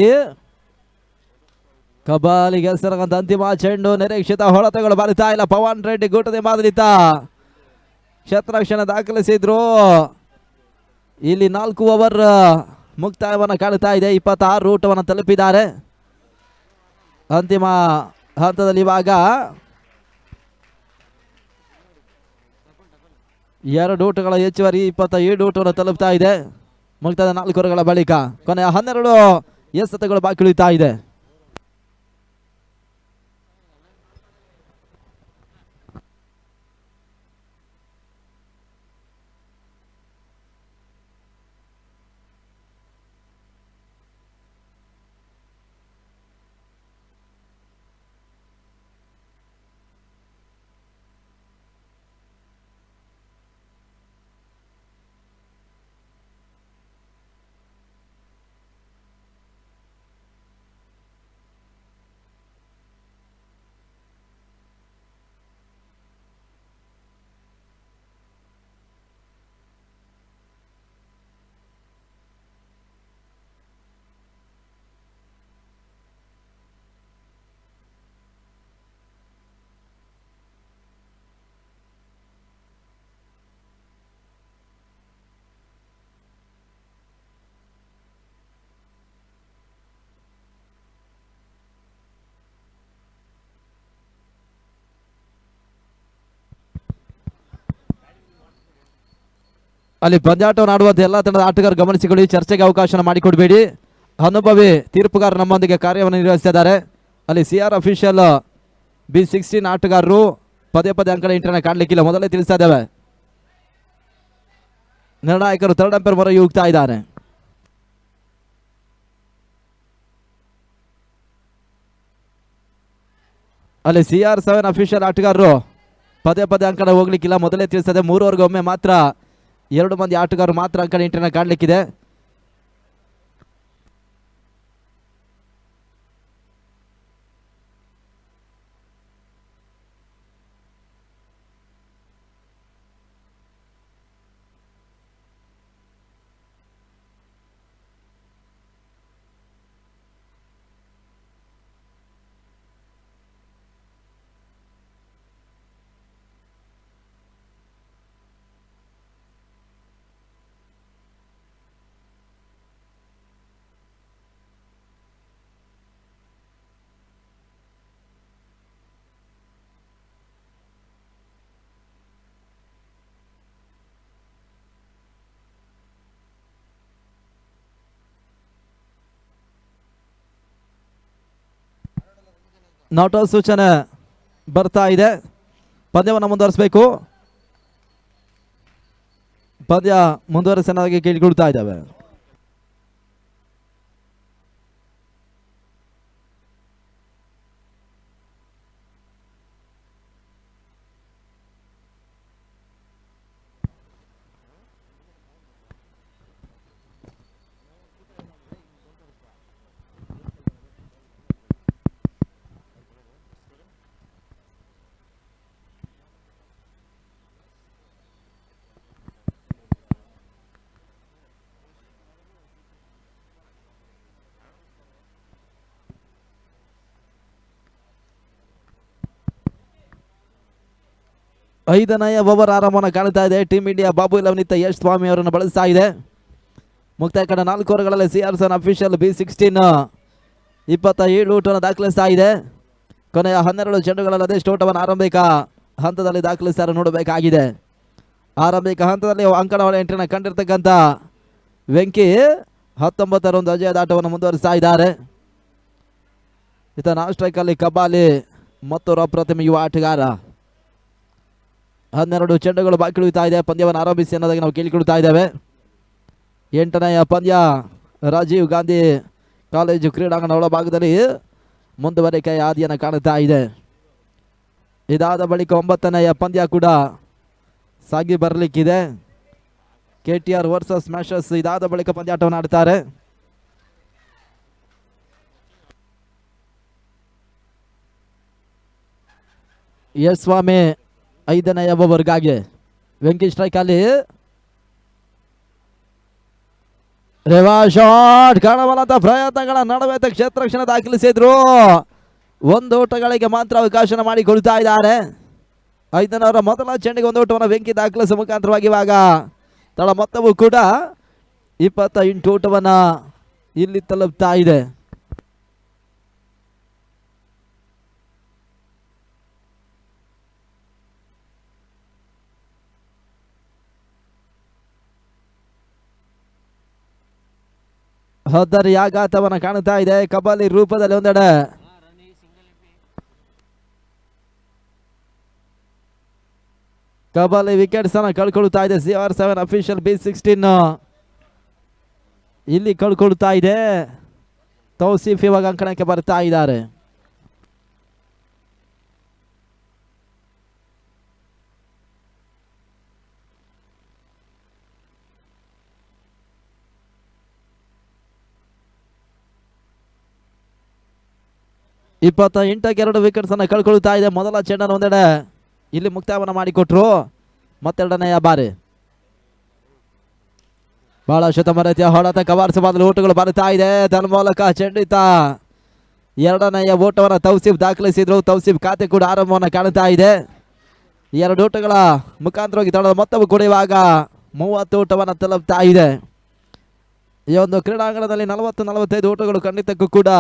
ಕಬಾಲಿಗೆ ಹೆಸರಾದಂತ ಅಂತಿಮ ಚೆಂಡು. ನಿರೀಕ್ಷಿತ ಹೊಳತೆಗಳು ಬರಿತಾ ಇಲ್ಲ. ಪವನ್ ರೆಡ್ಡಿ ಗೂಟದ ಮಾದರಿತ ಕ್ಷೇತ್ರರಕ್ಷಣೆ ದಾಖಲಿಸಿದ್ರು. ಇಲ್ಲಿ 4 ಓವರ್ ಮುಕ್ತಾಯವನ್ನು ಕಾಣ್ತಾ ಇದೆ. 26 ಓಟವನ್ನು ತಲುಪಿದ್ದಾರೆ. ಅಂತಿಮ ಹಂತದಲ್ಲಿ ಇವಾಗ 2 ಓಟಗಳ ಹೆಚ್ಚುವರಿ 27 ಓಟವನ್ನು ತಲುಪ್ತಾ ಇದೆ. ಮುಕ್ತಾಯದ 4 ಓವರ್ಗಳ ಬಳಿಕ ಕೊನೆಯ 12 ಎಸೆತಗಳು ಬಾಕಿ ಉಳಿತಾ ಇದೆ. ಅಲ್ಲಿ ಪಂದ್ಯಾಟವನ್ನು ಆಡುವಂಥ ಎಲ್ಲ ತಂಡದ ಆಟಗಾರರು ಗಮನಿಸಿಕೊಳ್ಳಿ, ಚರ್ಚೆಗೆ ಅವಕಾಶ ಮಾಡಿಕೊಡಬೇಡಿ. ಅನುಭವಿ ತೀರ್ಪುಗಾರ ನಮ್ಮೊಂದಿಗೆ ಕಾರ್ಯವನ್ನು ನಿರ್ವಹಿಸ್ತಿದ್ದಾರೆ. ಅಲ್ಲಿ CR ಅಫಿಷಿಯಲ್ B16 ಆಟಗಾರರು ಪದೇ ಪದೇ ಅಂಕಣ ಇಂಟರ್ನ ಕಾಣಲಿಕ್ಕಿಲ್ಲ, ಮೊದಲೇ ತಿಳಿಸ್ತಾ ಇದ್ದೇವೆ. ನಿರ್ಣಾಯಕರು ಥರ್ಡ್ ಅಂಪೈರ್ ಮೊರೆ ಹೋಗ್ತಾ ಇದ್ದಾರೆ. ಅಲ್ಲಿ CR7 ಅಫಿಷಿಯಲ್ ಆಟಗಾರರು ಪದೇ ಪದೇ ಅಂಕಣ ಹೋಗ್ಲಿಕ್ಕಿಲ್ಲ, ಮೊದಲೇ ತಿಳಿಸ್ತದೆ. 3 ಓವರ್ಗೊಮ್ಮೆ ಮಾತ್ರ 2 ಮಂದಿ ಆಟಗಾರರು ಮಾತ್ರ ಅಂಕಣ ಇಂಟರ್ನ ಕಾಣಲಿಕ್ಕಿದೆ. ನಾಟ್ಔಟ್ ಸೂಚನೆ ಬರ್ತಾ ಇದೆ. ಪಂದ್ಯವನ್ನು ಮುಂದುವರಿಸಬೇಕು. ಪಂದ್ಯ ಮುಂದುವರಿಸನಾಗಿ ಕೇಳಿಕೊಳ್ತಾ ಇದ್ದಾವೆ. ಐದನೆಯ ಓವರ್ ಆರಂಭವನ್ನು ಕಾಣ್ತಾ ಇದೆ. ಟೀಮ್ ಇಂಡಿಯಾ ಬಾಬು ಲವನಿತ ಯಶ್ ಸ್ವಾಮಿ ಅವರನ್ನು ಬಳಸ್ತಾ ಇದೆ. ಮುಕ್ತಾಯ ಕಂಡ 4 ಓವರ್ಗಳಲ್ಲಿ CR7 ಅಫಿಷಿಯಲ್ B16 27 ಓಟವನ್ನು ದಾಖಲಿಸ್ತಾ ಇದೆ. ಕೊನೆಯ 12 ಚೆಂಡುಗಳಲ್ಲಿ ಅದೆಷ್ಟು ಓಟವನ್ನು ಆರಂಭಿಕ ಹಂತದಲ್ಲಿ ದಾಖಲಿಸ್ತಾರೆ ನೋಡಬೇಕಾಗಿದೆ. ಆರಂಭಿಕ ಹಂತದಲ್ಲಿ ಅಂಕಣಗಳ ಎಂಟ್ರಿನ ಕಂಡಿರ್ತಕ್ಕಂಥ ವೆಂಕಿ 19ರಂದು ಅಜಯದ ಆಟವನ್ನು ಮುಂದುವರಿಸ್ತಾ ಇದ್ದಾರೆ. ನಾನ್ ಸ್ಟ್ರೈಕಲ್ಲಿ ಕಬಾಲಿ ಮತ್ತೊಬ್ಬ ಅಪ್ರತಿಮ ಯುವ ಆಟಗಾರ. 12 ಚೆಂಡುಗಳು ಬಾಕಿ ಉಳಿತಾ ಇದೆ. ಪಂದ್ಯವನ್ನು ಆರಂಭಿಸಿ ಅನ್ನೋದಾಗಿ ನಾವು ಕೇಳಿಕೊಳ್ತಾ ಇದ್ದೇವೆ. 8ನೆಯ ಪಂದ್ಯ ರಾಜೀವ್ ಗಾಂಧಿ ಕಾಲೇಜು ಕ್ರೀಡಾಂಗಣ ಒಳಭಾಗದಲ್ಲಿ ಮುಂದುವರಿಕೆಯ ಹಾದಿಯನ್ನು ಕಾಣುತ್ತಾ ಇದೆ. ಇದಾದ ಬಳಿಕ 9ನೆಯ ಪಂದ್ಯ ಕೂಡ ಸಾಗಿ ಬರಲಿಕ್ಕಿದೆ. KTR ವರ್ಸಸ್ ಸ್ಮ್ಯಾಶರ್ಸ್ ಇದಾದ ಬಳಿಕ ಪಂದ್ಯಾಟವನ್ನು ಆಡ್ತಾರೆ. ಎಸ್ ಸ್ವಾಮಿ 5ನೆಯ ಓವರ್ಗಾಗಿ ವೆಂಕಿ ಸ್ಟ್ರೈಕಲ್ಲಿ ರೇವಾ ಶಾಟ್ ಕಾಣಬಲ್ಲಂತ ಪ್ರಯತ್ನಗಳ ನಡುವೆ ಕ್ಷೇತ್ರ ರಕ್ಷಣೆ ದಾಖಲಿಸಿದ್ರು. 1 ಓಟಗಳಿಗೆ ಮಾತ್ರ ಅವಕಾಶ ಮಾಡಿಕೊಳ್ತಾ ಇದ್ದಾರೆ. 5ನವರ ಮೊದಲ ಚೆಂಡಿಗೆ 1 ಓಟವನ್ನು ವೆಂಕಿ ದಾಖಲಿಸುವ ಮುಖಾಂತರವಾಗಿ ಇವಾಗ ತಳ ಮೊತ್ತವು ಕೂಡ 28 ಓಟವನ್ನು ಇಲ್ಲಿ ತಲುಪ್ತಾ ಇದೆ. ಹದ್ದರಿ ಆಘಾತವನ್ನು ಕಾಣುತ್ತಾ ಇದೆ. ಕಬಾಲಿ ರೂಪದಲ್ಲಿ ಒಂದೆಡೆ ಕಬಾಲಿ ವಿಕೆಟ್ಸ್ ಅನ್ನು ಕಳ್ಕೊಳ್ತಾ ಇದೆ. CR7 ಅಫಿಷಿಯಲ್ B16 ಇಲ್ಲಿ ಕಳ್ಕೊಳ್ತಾ ಇದೆ. ತೌಸೀಫ್ ಇವಾಗ ಅಂಕಣಕ್ಕೆ ಬರ್ತಾ ಇದ್ದಾರೆ. ಇಪ್ಪತ್ತ 8ಕ್ಕೆ 2 ವಿಕೆಟ್ಸ್ ಅನ್ನು ಕಳ್ಕೊಳ್ತಾ ಇದೆ. ಮೊದಲ ಚೆಂಡನ್ನು ಒಂದೆಡೆ ಇಲ್ಲಿ ಮುಕ್ತಾಯವನ್ನು ಮಾಡಿಕೊಟ್ರು. ಮತ್ತೆರಡನೆಯ ಬಾರಿ ಬಹಳ ಶುತಮ ರೀತಿಯ ಹೊಡೆತ ಕವಾರಿಸಬಾರದು ಓಟಗಳು ಬರ್ತಾ ಇದೆ. ತನ್ಮೂಲಕ ಚೆಂಡಿತ 2ನೆಯ ಓಟವನ್ನು ತೌಸೀಫ್ ದಾಖಲಿಸಿದ್ರು. ತೌಸೀಫ್ ಖಾತೆ ಕೂಡ ಆರಂಭವನ್ನು ಕಾಣುತ್ತಾ ಇದೆ. 2 ಓಟಗಳ ಮುಖಾಂತರವಾಗಿ ತಡದ ಮೊತ್ತವು ಕೂಡ ಇವಾಗ 30 ಓಟವನ್ನು ತಲುಪ್ತಾ ಇದೆ. ಈ ಒಂದು ಕ್ರೀಡಾಂಗಣದಲ್ಲಿ 40-45 ಓಟಗಳು ಖಂಡಿತಕ್ಕೂ ಕೂಡ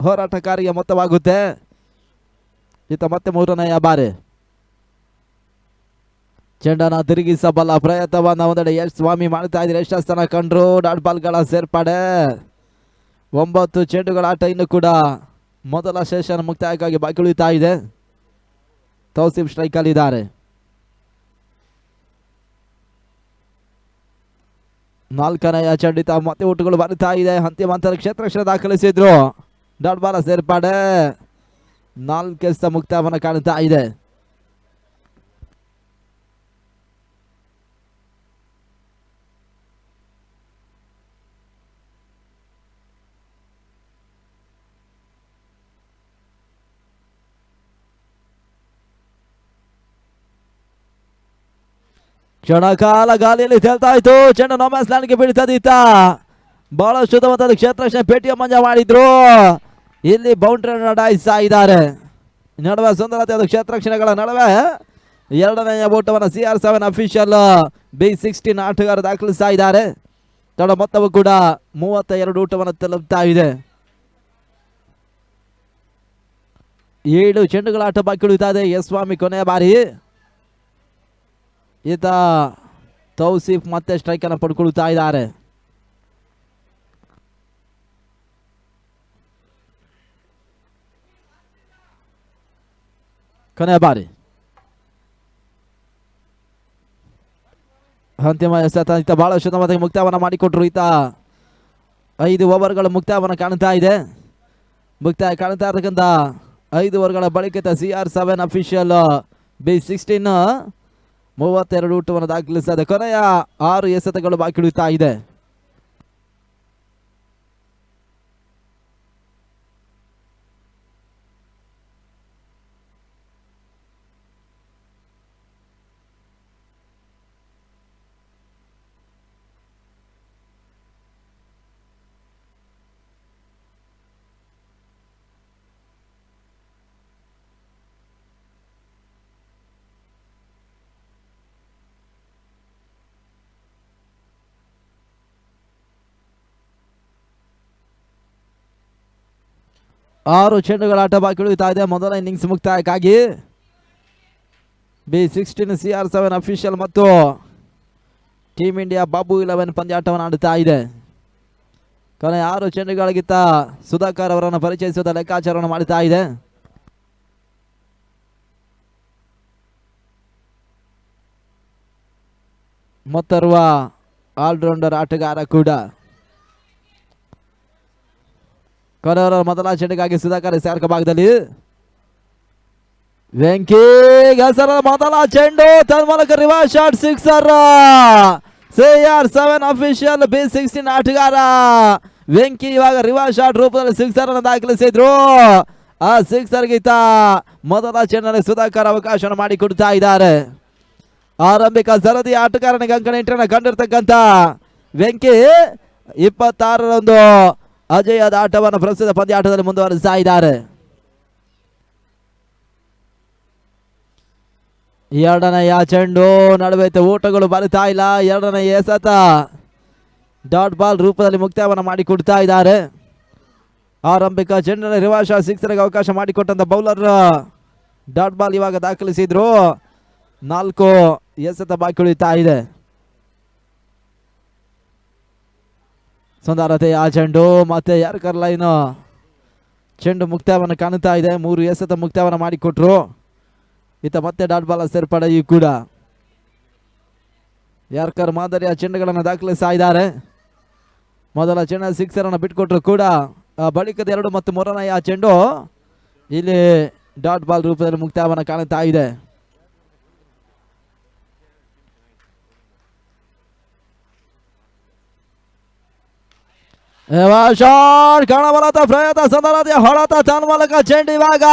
ಹೋರಾಟಕಾರಿಯ ಮೊತ್ತವಾಗುತ್ತೆ. ಮತ್ತೆ 3ನೆಯ ಬಾರಿ ಚೆಂಡನ ತಿರುಗಿಸಬಲ್ಲ ಪ್ರಯತ್ನವನ್ನ ಒಂದೆಡೆ ಎಸ್ ಸ್ವಾಮಿ ಮಾಡ್ತಾ ಇದ್ರೆ ಎಷ್ಟು ಸ್ಥಾನ ಕಂಡ್ರು. ಡಾಟ್ ಬಾಲ್ಗಳ ಸೇರ್ಪಡೆ. 9 ಚೆಂಡುಗಳ ಆಟ ಇನ್ನು ಕೂಡ ಮೊದಲ ಸೆಷನ್ ಮುಕ್ತಾಯಕ್ಕಾಗಿ ಬಾಕಿ ಉಳಿತಾ ಇದೆ. ತೌಸಿಫ್ ಸ್ಟ್ರೈಕ್ ಅಲ್ಲಿ ಇದ್ದಾರೆ. 4ನೇ ಚೆಂಡಿತ ಮತ್ತೆ ಊಟಗಳು ಬರ್ತಾ ಇದೆ. ಅಂತಿಮ ಅಂತರ ಕ್ಷೇತ್ರ ದಾಖಲಿಸಿದ್ರು. ಡಾಟ್ ಬಾಲ್ ಸೇರ್ಪಡೆ. 4 ಮುಕ್ತಾಯವನ್ನು ಕಾಣುತ್ತಾ ಇದೆ. ಕ್ಷಣಕಾಲ ಗಾಳಿಯಲ್ಲಿ ತೇಲ್ತಾ ಇತ್ತು. ಚೆಂಡು ನೋಮ್ಯಾನ್ಸ್ ಲ್ಯಾಂಡ್ಗೆ ಬೀಳ್ತದಿತ್ತ. ಬಹಳ ಶುದ್ಧವಾದ ಕ್ಷೇತ್ರ ಭೇಟಿಯ ಮಂಜ ಮಾಡಿದ್ರು. ಇಲ್ಲಿ ಬೌಂಡ್ರಿ ಡಾಯಿಸ್ತಾ ಇದ್ದಾರೆ. ನಡುವೆ ಸುಂದರತೆಯಾದ ಕ್ಷೇತ್ರಕ್ಷಣಗಳ ನಡುವೆ 2ನೇ ಓಟವನ್ನು CR7 ಅಫಿಷಿಯಲ್ B16 ಆಟಗಾರ ದಾಖಲಿಸ್ತಾ ಇದ್ದಾರೆ. ತಡ ಮೊತ್ತವು ಕೂಡ 32 ಊಟವನ್ನು ತಲುಪ್ತಾ ಇದೆ. 7 ಚೆಂಡುಗಳ ಆಟ ಬಾಕಿ ಉಳಿತಾ ಇದೆ. ಎಸ್ ಸ್ವಾಮಿ ಕೊನೆಯ ಬಾರಿ. ಈತ ತೌಸಿಫ್ ಮತ್ತೆ ಸ್ಟ್ರೈಕ್ ಅನ್ನು ಪಡ್ಕೊಳ್ತಾ ಇದ್ದಾರೆ. ಕೊನೆಯ ಬಾರಿ ಅಂತಿಮ ಎಸೆತ ಬಹಳ ಶುದ್ಧವಾದ ಮುಕ್ತಾಯವನ್ನು ಮಾಡಿಕೊಟ್ರು. ಈತ 5 ಓವರ್ಗಳ ಮುಕ್ತಾಯವನ್ನು ಕಾಣ್ತಾ ಇದೆ. ಮುಕ್ತಾಯ ಕಾಣ್ತಾ ಇರತಕ್ಕಂಥ 5 ಓವರ್ಗಳ ಬಳಿಕ CR7 ಅಫಿಷಿಯಲ್ B16 32 ಊಟವನ್ನು ದಾಖಲಿಸಿದೆ. ಕೊನೆಯ 6 ಎಸೆತಗಳು ಬಾಕಿ ಉಳಿತಾ ಇದೆ. ಆರು ಚೆಂಡುಗಳ ಆಟ ಬಾಕಿ ಉಳಿತಾ ಇದೆ. ಮೊದಲ ಇನ್ನಿಂಗ್ಸ್ ಮುಕ್ತಾಯಕ್ಕಾಗಿ B16 CR7 ಅಫಿಷಿಯಲ್ ಮತ್ತು ಟೀಮ್ ಇಂಡಿಯಾ ಬಾಬು 11 ಪಂದ್ಯಾಟವನ್ನು ಆಡುತ್ತಾ ಇದೆ. ಕೊನೆಯ 6 ಚೆಂಡುಗಳಿಗಿಂತ ಸುಧಾಕರ್ ಅವರನ್ನು ಪರಿಚಯಿಸುವ ಲೆಕ್ಕಾಚಾರವನ್ನು ಮಾಡುತ್ತಾ ಇದೆ. ಮೊತ್ತರುವ ಆಲ್ರೌಂಡರ್ ಆಟಗಾರ ಕೂಡ. ಕೊನೆಯವರ ಮೊದಲ ಚೆಂಡಿಗಾಗಿ ಸುಧಾಕರ್ ಸಾರ್ಕ ಭಾಗದಲ್ಲಿ ವೆಂಕಿ ಗಸರ ಮೊದಲ ಚೆಂಡು ತನ್ಮೂಲಕ reverse shot sixer. CR7 official B16 ಆಟಗಾರ ವೆಂಕಿ ಇವಾಗ ರಿವರ್ಸ್ ಶಾಟ್ ರೂಪದಲ್ಲಿ ಸಿಕ್ಸರ್ ಅನ್ನು ದಾಖಲಿಸಿದ್ರು. ಆ ಸಿಕ್ಸರ್ ಗೀತ ಮೊದಲ ಚೆಂಡಲ್ಲಿ ಸುಧಾಕರ್ ಅವಕಾಶವನ್ನು ಮಾಡಿಕೊಡ್ತಾ ಇದ್ದಾರೆ. ಆರಂಭಿಕ ಸರದಿ ಆಟಗಾರನಿಗೆ ಅಂಕಣ ಎಂಟರನ್ನ ಕಂಡಿರ್ತಕ್ಕಂಥ ವೆಂಕಿ 26ರಂದು ಅಜಯದ ಆಟವನ್ನು ಪ್ರಸ್ತುತ ಪಂದ್ಯಾಟದಲ್ಲಿ ಮುಂದುವರಿಸ್ತಾ ಇದ್ದಾರೆ. 2ನೇ ಚೆಂಡು ನಡುವೆ ಓಟಗಳು ಬರುತ್ತಾ ಇಲ್ಲ. 2ನೇ ಎಸೆತ ಡಾಟ್ ಬಾಲ್ ರೂಪದಲ್ಲಿ ಮುಕ್ತಾಯವನ್ನು ಮಾಡಿಕೊಡ್ತಾ ಇದ್ದಾರೆ. ಆರಂಭಿಕ ಚೆಂಡಿನ ರಿವರ್ಸ್ ಸಿಕ್ಸರ್ಗೆ ಅವಕಾಶ ಮಾಡಿಕೊಟ್ಟಂತ ಬೌಲರ್ ಡಾಟ್ ಬಾಲ್ ಇವಾಗ ದಾಖಲಿಸಿದ್ರು. 4 ಎಸೆತ ಬಾಕಿ ಉಳಿತಾ ಇದೆ. ಸುಂದರತೆ ಆ ಚೆಂಡು ಮತ್ತೆ ಯಾರ್ಕರ್ ಲೈನ್ ಚೆಂಡು ಮುಕ್ತಾಯವನ್ನು ಕಾಣುತ್ತಾ ಇದೆ. 3 ಎಸೆತ ಮುಕ್ತಾಯವನ್ನು ಮಾಡಿಕೊಟ್ರು. ಈತ ಮತ್ತೆ ಡಾಟ್ ಬಾಲ್ ಸೇರ್ಪಡೆ ಕೂಡ ಯಾರ್ಕರ್ ಮಾದರಿಯ ಚೆಂಡುಗಳನ್ನು ದಾಖಲಿಸ್ತಾ ಇದ್ದಾರೆ. ಮೊದಲ ಚೆಂಡ ಸಿಕ್ಸರ್ ಅನ್ನು ಬಿಟ್ಕೊಟ್ರು ಕೂಡ ಬಳಿಕದ 2 ಮತ್ತು 3ನೇ ಚೆಂಡು ಇಲ್ಲಿ ಡಾಟ್ ಬಾಲ್ ರೂಪದಲ್ಲಿ ಮುಕ್ತಾಯವನ್ನು ಕಾಣುತ್ತಾ ಇದೆ. ಶಾಟ್ ಕಾಣಬಲತ ಪ್ರಯತ್ನ ಸಂದರ್ಭ ಹೊರತ ತನ್ಮೂಲಕ ಚೆಂಡು ಇವಾಗ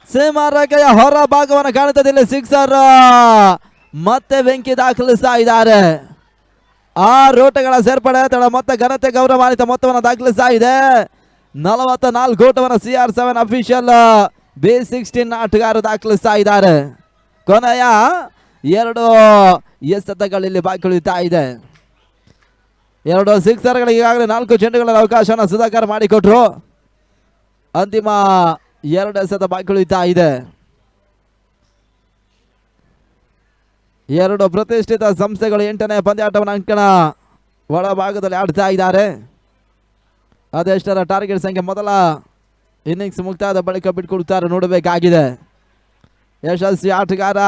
ಸೀಮಾರೇಖೆಯ ಹೊರ ಭಾಗವನ್ನು ಕಾಣುತ್ತದೆ. ಸಿಕ್ಸರ್ ಮತ್ತೆ ವೆಂಕಿ ದಾಖಲಿಸ್ತಾ ಇದ್ದಾರೆ. 6 ಓಟಗಳ ಸೇರ್ಪಡೆ ತಡ ಮೊತ್ತ ಘನತೆ ಗೌರವಾನ್ವಿತ ಮೊತ್ತವನ್ನು ದಾಖಲಿಸ್ತಾ ಇದೆ. 44 ಓಟವನ್ನು CR7 ಅಫಿಷಿಯಲ್ B16 ಆಟಗಾರರು ದಾಖಲಿಸ್ತಾ ಇದ್ದಾರೆ. ಕೊನೆಯ 2 ಎಸೆತಗಳಲ್ಲಿ ಬಾಕಿ ಉಳಿತಾ ಇದೆ. 2 ಸಿಕ್ಸರ್ಗಳಿಗೆ ಈಗಾಗಲೇ 4 ಚೆಂಡುಗಳ ಅವಕಾಶವನ್ನು ಸುಧಾಕರ್ ಮಾಡಿಕೊಟ್ರು. ಅಂತಿಮ 2 ಎಸೆತ ಬಾಕಿ ಉಳಿತಾ ಇದೆ. ಎರಡು ಪ್ರತಿಷ್ಠಿತ ಸಂಸ್ಥೆಗಳು 8ನೇ ಪಂದ್ಯಾಟವನ್ನು ಅಂಕಣ ಒಳಭಾಗದಲ್ಲಿ ಆಡ್ತಾ ಇದ್ದಾರೆ. ಅದೆಷ್ಟರ ಟಾರ್ಗೆಟ್ ಸಂಖ್ಯೆ ಮೊದಲ ಇನ್ನಿಂಗ್ಸ್ ಮುಕ್ತಾಯದ ಬಳಿಕ ಬಿಟ್ಕೊಡ್ತಾರೆ ನೋಡಬೇಕಾಗಿದೆ. ಯಶಸ್ವಿ ಆಟಗಾರ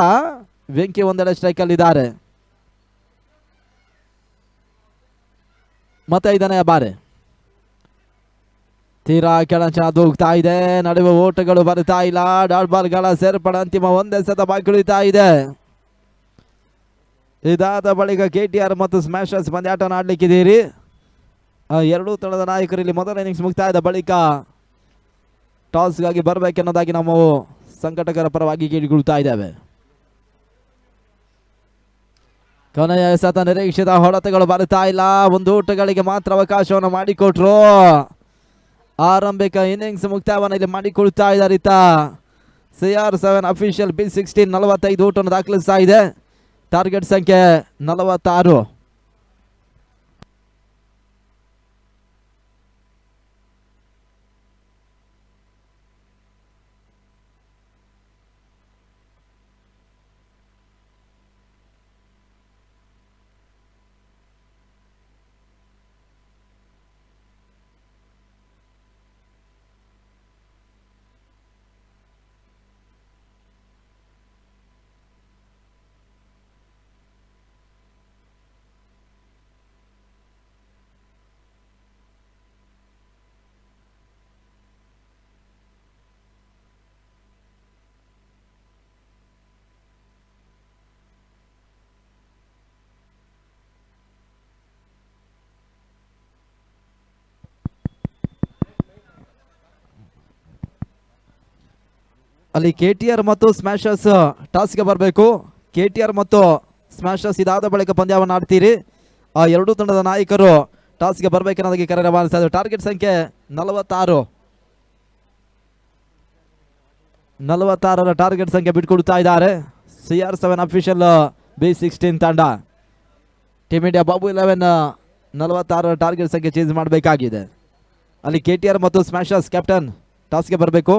ವೆಂಕಿ ಒಂದೆಡೆ ಸ್ಟ್ರೈಕಲ್ಲಿದ್ದಾರೆ. ಮತ್ತೆ 5ನೇ ಬಾರಿ ತೀರಾ ಕೆಳಚ ಹೋಗ್ತಾ ಇದೆ. ನಡುವೆ ಓಟಗಳು ಬರ್ತಾ ಇಲ್ಲ. ಡಾಟ್ ಬಾಲ್ಗಳ ಸೇರ್ಪಡೆ ಅಂತಿಮ ಒಂದೇ ಸತ ಬಾಕಿ ಇದೆ. ಇದಾದ ಬಳಿಕ KTR ಮತ್ತು ಸ್ಮ್ಯಾಶರ್ಸ್ ಪಂದ್ಯಾಟವನ್ನು ಆಡ್ಲಿಕ್ಕಿದ್ದೀರಿ. ಎರಡೂ ತಂಡದ ನಾಯಕರು ಇಲ್ಲಿ ಮೊದಲ ಇನ್ನಿಂಗ್ಸ್ ಮುಕ್ತಾಯದ ಬಳಿಕ ಟಾಸ್ಗಾಗಿ ಬರಬೇಕೆನ್ನೋದಾಗಿ ನಾವು ಸಂಘಟಕರ ಪರವಾಗಿ ಕೇಳಿಕೊಳ್ತಾ ಇದ್ದೇವೆ. ಕೊನೆಯ ಸತ ನಿರೀಕ್ಷಿತ ಹೊಡೆತಗಳು ಬರ್ತಾ ಇಲ್ಲ. ಒಂದು ಓಟಗಳಿಗೆ ಮಾತ್ರ ಅವಕಾಶವನ್ನು ಮಾಡಿಕೊಟ್ರು. ಆರಂಭಿಕ ಇನ್ನಿಂಗ್ಸ್ ಮುಕ್ತಾಯವನ್ನು ಇಲ್ಲಿ ಮಾಡಿಕೊಳ್ತಾ ಇದ್ದಾರೆ. CR7 ಅಫಿಷಿಯಲ್ B16 45 ಓಟವನ್ನು ದಾಖಲಿಸ್ತಾ ಇದೆ. ಟಾರ್ಗೆಟ್ ಸಂಖ್ಯೆ 46. ಅಲ್ಲಿ KTR ಮತ್ತು ಸ್ಮ್ಯಾಶರ್ಸ್ ಟಾಸ್ಗೆ ಬರಬೇಕು. KTR ಮತ್ತು ಸ್ಮ್ಯಾಶರ್ಸ್ ಇದಾದ ಬಳಿಕ ಪಂದ್ಯವನ್ನು ಆಡ್ತೀರಿ. ಆ ಎರಡೂ ತಂಡದ ನಾಯಕರು ಟಾಸ್ಗೆ ಬರಬೇಕೆನ್ನೋದಕ್ಕೆ ಕರೆ ರವಾನಿಸ್ತಾ ಇದ್ದಾರೆ. ಟಾರ್ಗೆಟ್ ಸಂಖ್ಯೆ 46. 46ರ ಟಾರ್ಗೆಟ್ ಸಂಖ್ಯೆ ಬಿಟ್ಕೊಡ್ತಾ ಇದ್ದಾರೆ CR7 ಅಫಿಷಿಯಲ್ B16 ತಂಡ. ಟೀಮ್ ಇಂಡಿಯಾ ಬಾಬು 11 46ರ ಟಾರ್ಗೆಟ್ ಸಂಖ್ಯೆ ಚೇಂಜ್ ಮಾಡಬೇಕಾಗಿದೆ. ಅಲ್ಲಿ KTR ಮತ್ತು ಸ್ಮ್ಯಾಶರ್ಸ್ ಕ್ಯಾಪ್ಟನ್ ಟಾಸ್ಗೆ ಬರಬೇಕು.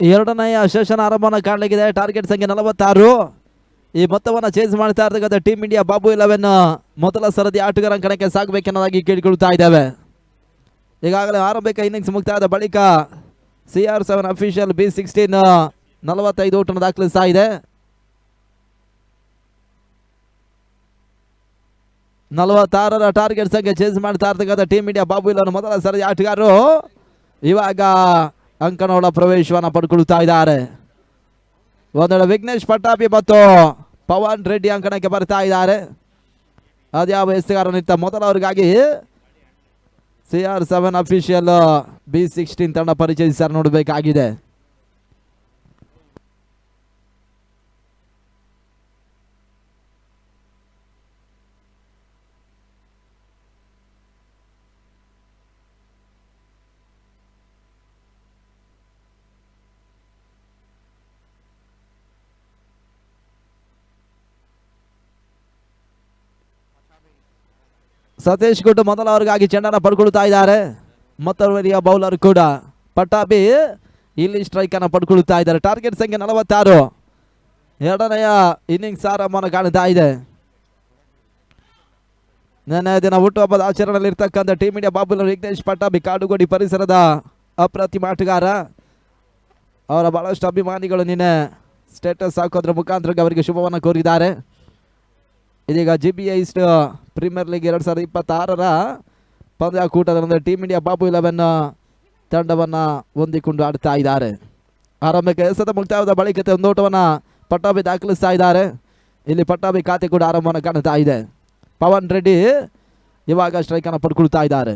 ಎರಡನೆಯ ಸೆಷನ್ ಆರಂಭವನ್ನು ಕಾಣಲಿಕ್ಕಿದೆ. ಟಾರ್ಗೆಟ್ ಸಂಖ್ಯೆ 46. ಈ ಮೊತ್ತವನ್ನು ಚೇಂಜ್ ಮಾಡ್ತಾ ಇರ್ತಕ್ಕಂಥ ಟೀಮ್ ಇಂಡಿಯಾ ಬಾಬು 11 ಮೊದಲ ಸರದಿ ಆಟಗಾರ ಕಣಕ್ಕೆ ಸಾಗಬೇಕೆನ್ನೋದಾಗಿ ಕೇಳಿಕೊಳ್ತಾ ಇದ್ದೇವೆ. ಈಗಾಗಲೇ ಆರಂಭಿಕ ಇನ್ನಿಂಗ್ಸ್ ಮುಕ್ತಾಯದ ಬಳಿಕ CR7 ಅಫಿಷಿಯಲ್ B16 45 ಓಟನ್ನು ದಾಖಲಿಸ್ತಾ ಇದೆ. 46ರ ಟಾರ್ಗೆಟ್ ಸಂಖ್ಯೆ ಚೇಂಜ್ ಮಾಡ್ತಾ ಇರ್ತಕ್ಕಂಥ ಟೀಮ್ ಇಂಡಿಯಾ ಬಾಬು 11 ಮೊದಲ ಸರದಿ ಆಟಗಾರರು ಇವಾಗ ಅಂಕಣಗಳ ಪ್ರವೇಶವನ್ನು ಪಡ್ಕೊಳ್ತಾ ಇದ್ದಾರೆ. ಒಂದೆಡೆ ವಿಘ್ನೇಶ್ ಪಟ್ಟಾಪಿ ಮತ್ತು ಪವನ್ ರೆಡ್ಡಿ ಅಂಕಣಕ್ಕೆ ಬರ್ತಾ ಇದ್ದಾರೆ. ಅದ್ಯಾವ ಎಸ್ಗಾರನಿತ್ತ ಮೊದಲವರಿಗಾಗಿ CR7 ಅಫಿಷಿಯಲ್ B16 ತಂಡ ಪರಿಚಯಿಸಿ ನೋಡಬೇಕಾಗಿದೆ. ಸತೀಶ್ ಗುಡ್ ಮೊದಲ ಅವರಿಗಾಗಿ ಚೆಂಡನ್ನು ಪಡ್ಕೊಳ್ತಾ ಇದ್ದಾರೆ. ಮತ್ತೊಬ್ಬರಿಯ ಬೌಲರ್ ಕೂಡ ಪಟ್ಟಾಭಿ ಇಲ್ಲಿ ಸ್ಟ್ರೈಕ್ ಅನ್ನು ಪಡ್ಕೊಳ್ತಾ ಇದ್ದಾರೆ. ಟಾರ್ಗೆಟ್ ಸಂಖ್ಯೆ 46. ಎರಡನೆಯ ಇನ್ನಿಂಗ್ಸ್ ಆರಂಭವನ್ನು ಕಾಣ್ತಾ ಇದೆ. ನೆನ್ನೆ ದಿನ ಹುಟ್ಟುಹಬ್ಬದ ಆಚರಣೆಯಲ್ಲಿ ಇರ್ತಕ್ಕಂಥ ಟೀಮ್ ಇಂಡಿಯಾ ಬಾಬುಲರ್ ವಿಘ್ನೇಶ್ ಪಟ್ಟಾಭಿ ಕಾಡುಗೋಡಿ ಪರಿಸರದ ಅಪ್ರತಿಮ ಆಟಗಾರ. ಅವರ ಬಹಳಷ್ಟು ಅಭಿಮಾನಿಗಳು ನಿನ್ನೆ ಸ್ಟೇಟಸ್ ಹಾಕೋದ್ರ ಮುಖಾಂತರ ಅವರಿಗೆ ಶುಭವನ್ನು ಕೋರಿದ್ದಾರೆ. ಇದೀಗ GBI ಪ್ರೀಮಿಯರ್ ಲೀಗ್ 2026 ಪಂದ್ಯಾಕೂಟದ ಟೀಮ್ ಇಂಡಿಯಾ ಬಾಬು 11 ತಂಡವನ್ನು ಹೊಂದಿಕೊಂಡು ಆಡ್ತಾ ಇದ್ದಾರೆ. ಆರಂಭಕ್ಕೆ ಎಸೆತ ಮುಕ್ತಾಯದ ಬಳಿಕ ಒಂದು ಓಟವನ್ನು ಪಟ್ಟಾಭಿ ದಾಖಲಿಸ್ತಾ ಇದ್ದಾರೆ. ಇಲ್ಲಿ ಪಟ್ಟಾಭಿ ಖಾತೆ ಕೂಡ ಆರಂಭವನ್ನು ಕಾಣ್ತಾ ಇದೆ. ಪವನ್ ರೆಡ್ಡಿ ಇವಾಗ ಸ್ಟ್ರೈಕ್ ಅನ್ನು ಪಡ್ಕೊಳ್ತಾ ಇದ್ದಾರೆ.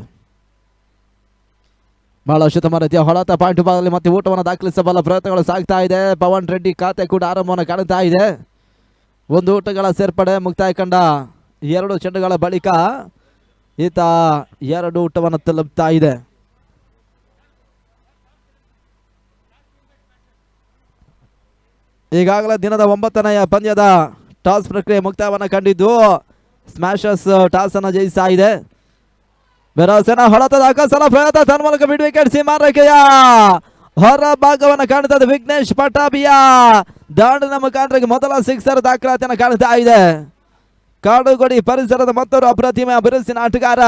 ಬಹಳಷ್ಟು ತಮ್ಮ ರೀತಿಯ ಹೊಳತ ಪಾಯಿಂಟ್ ಭಾಗದಲ್ಲಿ ಮತ್ತೆ ಊಟವನ್ನು ದಾಖಲಿಸಬಲ್ಲ ಪ್ರಯತ್ನಗಳು ಸಾಗ್ತಾ ಇದೆ. ಪವನ್ ರೆಡ್ಡಿ ಖಾತೆ ಕೂಡ ಆರಂಭವನ್ನು ಕಾಣ್ತಾ ಇದೆ. ಒಂದು ಊಟಗಳ ಸೇರ್ಪಡೆ ಮುಕ್ತಾಯ ಕಂಡ 2 ಚೆಂಡುಗಳ ಬಳಿಕ ಈತ 2 ಊಟವನ್ನು ತಲುಪ್ತಾ ಇದೆ. ಈಗಾಗಲೇ ದಿನದ 9ನೇ ಪಂದ್ಯದ ಟಾಸ್ ಪ್ರಕ್ರಿಯೆ ಮುಕ್ತಾಯವನ್ನು ಕಂಡಿದ್ದು ಸ್ಮ್ಯಾಶರ್ಸ್ ಟಾಸ್ ಅನ್ನು ಜಯಿಸ್ತಾ ಇದೆ. ಬೆರಸೇನ ಹೊಳತದ ಅಕಸಲ ಪ್ರಯತ್ನ ತನ್ನ ಮೂಲಕ ಮಿಡ್ ವಿಕೆಟ್ ಸೀಮಾರೇಖೆಯ ಹೊರ ಭಾಗವನ್ನು ಕಾಣ್ತಾ ಇದೆ. ವಿಘ್ನೇಶ್ ಪಟ್ಟಾಭಿಯ ದಾಂಡಿನ ಮುಖಾಂತರ ಮೊದಲ 6 ದಾಖಲಾತಿಯನ್ನು ಕಾಣ್ತಾ ಇದೆ. ಕಾಡುಗೋಡಿ ಪರಿಸರದ ಮತ್ತೊಂದು ಅಪ್ರತಿಮ ಬಿರುಸಿನ ಆಟಗಾರ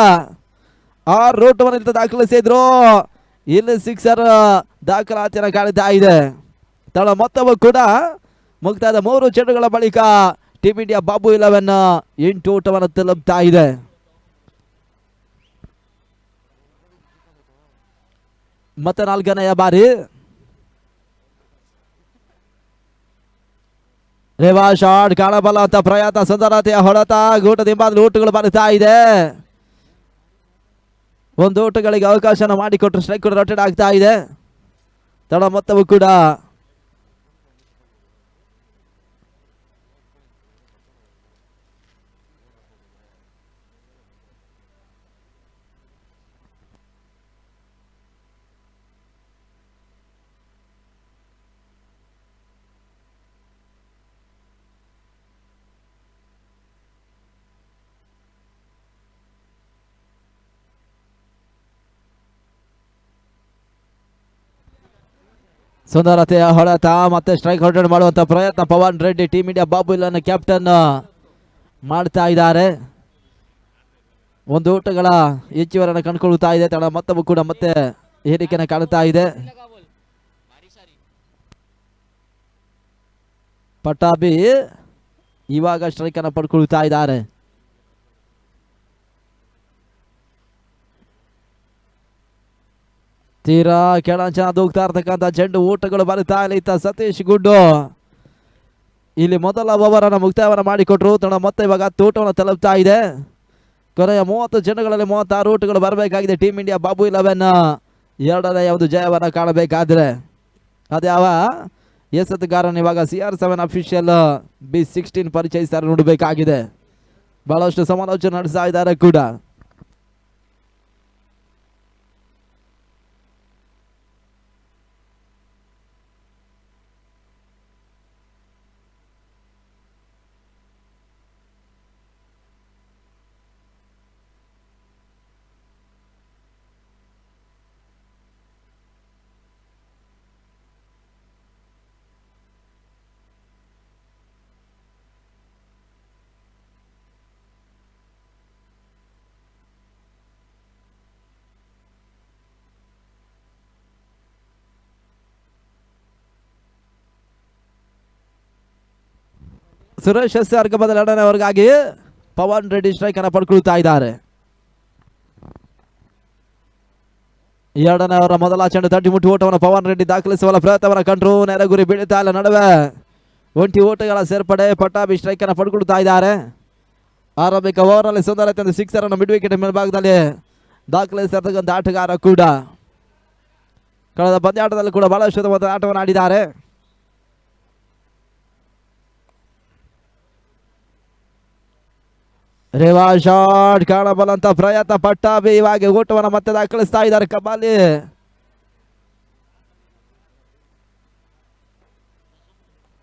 6 ರೂಟವನ್ನು ದಾಖಲಿಸಿದ್ರು. ಇಲ್ಲಿ 6 ದಾಖಲಾತಿಯನ್ನು ಕಾಣ್ತಾ ಇದೆ. ತಳ ಮೊತ್ತವು ಕೂಡ ಮುಕ್ತಾಯದ 3 ಚೆಂಡುಗಳ ಬಳಿಕ ಟೀಮ್ ಇಂಡಿಯಾ ಬಾಬು 11 8 ಊಟವನ್ನು ತಲುಪ್ತಾ ಇದೆ. ಮತ್ತೆ 4ನೆಯ ಬಾರಿ ರೇವಾ ಶಾಟ್ ಕಾಣಬಲ್ಲ ಅಂತ ಪ್ರಯತ್ನ ಸುಂದರತೆಯ ಹೊಡೆತ ಗೂಟದಿಂಬಾದ್ಲು ಊಟಗಳು ಬರ್ತಾ ಇದೆ. ಒಂದು ಊಟಗಳಿಗೆ ಅವಕಾಶನ ಮಾಡಿಕೊಟ್ರು ಸ್ಟ್ರೈಕ್ ಕೂಡ ರೊಟೇಟ್ ಆಗ್ತಾ ಇದೆ. ತಡ ಮೊತ್ತವು ಕೂಡ ಸುಂದರತೆಯ ಹೊಡೆತ ಮತ್ತೆ ಸ್ಟ್ರೈಕ್ ಔಟ್ ಮಾಡುವಂತ ಪ್ರಯತ್ನ Pavan Reddy team India Babu 11 captain ಮಾಡ್ತಾ ಇದ್ದಾರೆ. ಒಂದು ಊಟಗಳ ಹೆಚ್ಚುವರನ್ನು ಕಂಡುಕೊಳ್ತಾ ಇದೆ. ತಡ ಮೊತ್ತವು ಕೂಡ ಮತ್ತೆ ಏರಿಕೆಯನ್ನು ಕಾಣ್ತಾ ಇದೆ. ಪಟ್ಟಾಭಿ ಇವಾಗ ಸ್ಟ್ರೈಕ್ ಅನ್ನು ಪಡ್ಕೊಳ್ತಾ ಇದ್ದಾರೆ. ತೀರಾ ಕೆಳಂಚನ ದೂಗ್ತಾ ಇರ್ತಕ್ಕಂಥ ಚೆಂಡು ಊಟಗಳು ಬರ್ತಾ ಇಲ್ಲ. ಸತೀಶ್ ಗುಡ್ಡು ಇಲ್ಲಿ ಮೊದಲ ಓವರ್ ಅನ್ನು ಮುಕ್ತಾಯವನ್ನು ಮಾಡಿಕೊಟ್ರು. ತಡ ಮತ್ತೆ ಇವಾಗ 10 ಊಟವನ್ನು ತಲುಪ್ತಾ ಇದೆ. ಕೊನೆಯ 30 ಚೆಂಡುಗಳಲ್ಲಿ 36 ಊಟಗಳು ಬರಬೇಕಾಗಿದೆ ಟೀಮ್ ಇಂಡಿಯಾ ಬಾಬು 11 ಎರಡನೆಯ ಒಂದು ಜಯವನ್ನು ಕಾಣಬೇಕಾದ್ರೆ ಅದ್ಯಾವ ಎಸೆತಗಾರನ ಇವಾಗ CR7 ಅಫಿಷಿಯಲ್ B16 ಪರಿಚಯಿಸ್ತಾರೆ ನೋಡಬೇಕಾಗಿದೆ. ಬಹಳಷ್ಟು ಸಮಾಲೋಚನೆ ನಡೆಸ್ತಾ ಇದ್ದಾರೆ ಕೂಡ. ಸುರೇಶ್ SR ಬದಲು 2ನೇ ಓವರ್ಗಾಗಿ ಪವನ್ ರೆಡ್ಡಿ ಸ್ಟ್ರೈಕ್ ಅನ್ನು ಪಡ್ಕೊಳ್ತಾ ಇದ್ದಾರೆ. 2ನೇ ಓವರ್ ಮೊದಲ ಚೆಂಡು ತಟ್ಟಿ ಮುಟ್ಟಿ ಓಟವನ್ನು ಪವನ್ ರೆಡ್ಡಿ ದಾಖಲಿಸುವ ಪ್ರಯತ್ನವನ್ನು ಕಂಡ್ರು. ನೆರಗುರಿ ಬೀಳುತ್ತಾ ಇಲ್ಲ. ನಡುವೆ ಒಂಟಿ ಓಟಗಳ ಸೇರ್ಪಡೆ. ಪಟ್ಟಾಭಿ ಸ್ಟ್ರೈಕ್ ಅನ್ನು ಪಡ್ಕೊಳ್ತಾ ಇದ್ದಾರೆ. ಆರಂಭಿಕ ಓವರ್ನಲ್ಲಿ ಸುಂದರತೆ ಒಂದು 6 ಅನ್ನು ಮಿಡ್ ವಿಕೆಟ್ ಮೇಲ್ಭಾಗದಲ್ಲಿ ದಾಖಲಿಸಿರ್ತಕ್ಕಂಥ ಆಟಗಾರ ಕೂಡ ಕಳೆದ ಪಂದ್ಯಾಟದಲ್ಲಿ ಕೂಡ ಬಹಳಷ್ಟು ಆಟವನ್ನು ಆಡಿದ್ದಾರೆ. ರೇವಾ ಶಾಟ್ ಕಾಣಬಲ್ಲಂತ ಪ್ರಯತ್ನ ಪಟ್ಟಾಭಿ ಇವಾಗ ಊಟವನ್ನು ಮತ್ತೆ ದಾಖಲಿಸ್ತಾ ಇದ್ದಾರೆ. ಕಬಾಲಿ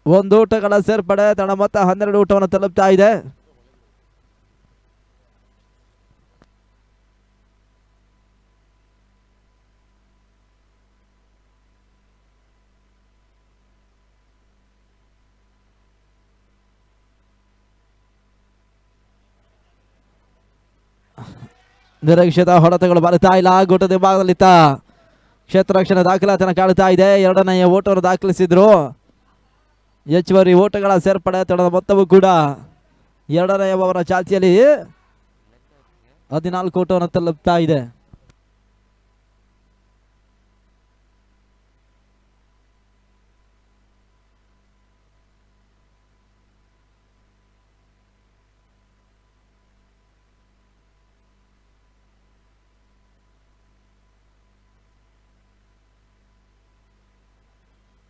ಒಂದು ಊಟಗಳ ಸೇರ್ಪಡೆ. ತಡ ಮೊತ್ತ 12 ಊಟವನ್ನು ತಲುಪ್ತಾ ಇದೆ. ನಿರೀಕ್ಷಿತ ಹೊಡೆತಗಳು ಬರ್ತಾ ಇಲ್ಲ. ಗುಟ್ಟದ ಭಾಗದಲ್ಲಿತ್ತ ಕ್ಷೇತ್ರ ರಕ್ಷಣೆ ದಾಖಲಾತಿಯನ್ನು ಕಾಣ್ತಾ ಇದೆ. ಎರಡನೆಯ ಓಟವನ್ನು ದಾಖಲಿಸಿದ್ರು. ಹೆಚ್ಚುವರಿ ಓಟಗಳ ಸೇರ್ಪಡೆ ತಡದ ಮೊತ್ತವೂ ಕೂಡ ಎರಡನೆಯ ಓವರ್ ಚಾಲ್ತಿಯಲ್ಲಿ 14 ಓಟವನ್ನು ತಲುಪ್ತಾ ಇದೆ.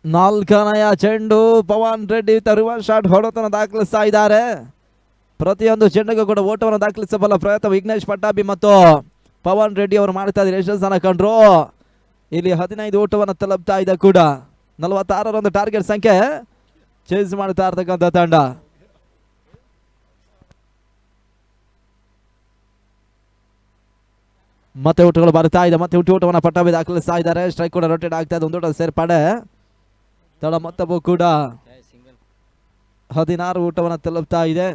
ನಾಲ್ಕನೆಯ ಚೆಂಡು ಪವನ್ ರೆಡ್ಡಿ ರಿವರ್ಸ್ ಶಾಟ್ ಹೊಡೆತನ ದಾಖಲಿಸ್ತಾ ಇದ್ದಾರೆ. ಪ್ರತಿಯೊಂದು ಚೆಂಡಿಗೂ ಕೂಡ ಓಟವನ್ನು ದಾಖಲಿಸಬಲ್ಲ ಪ್ರಯತ್ನ ವಿಘ್ನೇಶ್ ಪಟ್ಟಾಭಿ ಮತ್ತು ಪವನ್ ರೆಡ್ಡಿ ಅವರು ಮಾಡ್ತಾ ಇದ್ದಾರೆ. ಯಶಸ್ಸನ್ನು ಕಂಡ್ರು. ಇಲ್ಲಿ 15 ಓಟವನ್ನು ತಲುಪ್ತಾ ಇದೆ ಕೂಡ. 46 ಒಂದು ಟಾರ್ಗೆಟ್ ಸಂಖ್ಯೆ ಚೇಸ್ ಮಾಡ್ತಾ ಇರ್ತಕ್ಕಂಥ ತಂಡ. ಮತ್ತೆ ಊಟಗಳು ಬರ್ತಾ ಇದೆ. ಮತ್ತೆ ಊಟವನ್ನು ಪಟ್ಟಾಭಿ ದಾಖಲಿಸ್ತಾ ಇದ್ದಾರೆ. ಸ್ಟ್ರೈಕ್ ಕೂಡ ರೊಟೇಟ್ ಆಗ್ತಾ ಇದೆ. ಒಂದು ಊಟ ಸೇರ್ಪಡೆ ತಡ ಮೊತ್ತವೂ ಕೂಡ 16 ಊಟವನ್ನು ತಲುಪ್ತಾ ಇದೆ.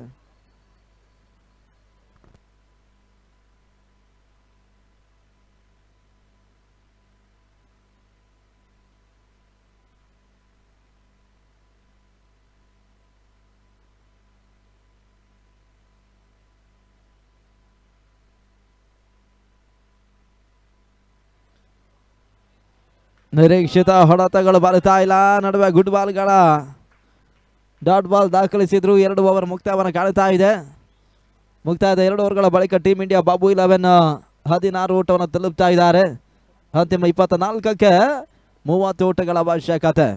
ನಿರೀಕ್ಷಿತ ಹೊಡೆತಗಳು ಬರ್ತಾ ಇಲ್ಲ. ನಡುವೆ ಗುಡ್ ಬಾಲ್ಗಳ ಡಾಟ್ ಬಾಲ್ ದಾಖಲಿಸಿದ್ರು. 2 ಓವರ್ ಮುಕ್ತಾಯವನ್ನು ಕಾಣ್ತಾ ಇದೆ. ಮುಕ್ತಾಯದ 2 ಓವರ್ಗಳ ಬಳಿಕ ಟೀಮ್ ಇಂಡಿಯಾ ಬಾಬು 11 16 ಊಟವನ್ನು ತಲುಪ್ತಾ ಇದ್ದಾರೆ. ಅಂತಿಮ 24ಕ್ಕೆ 30 ಊಟಗಳ ಅವಶ್ಯಕತೆ.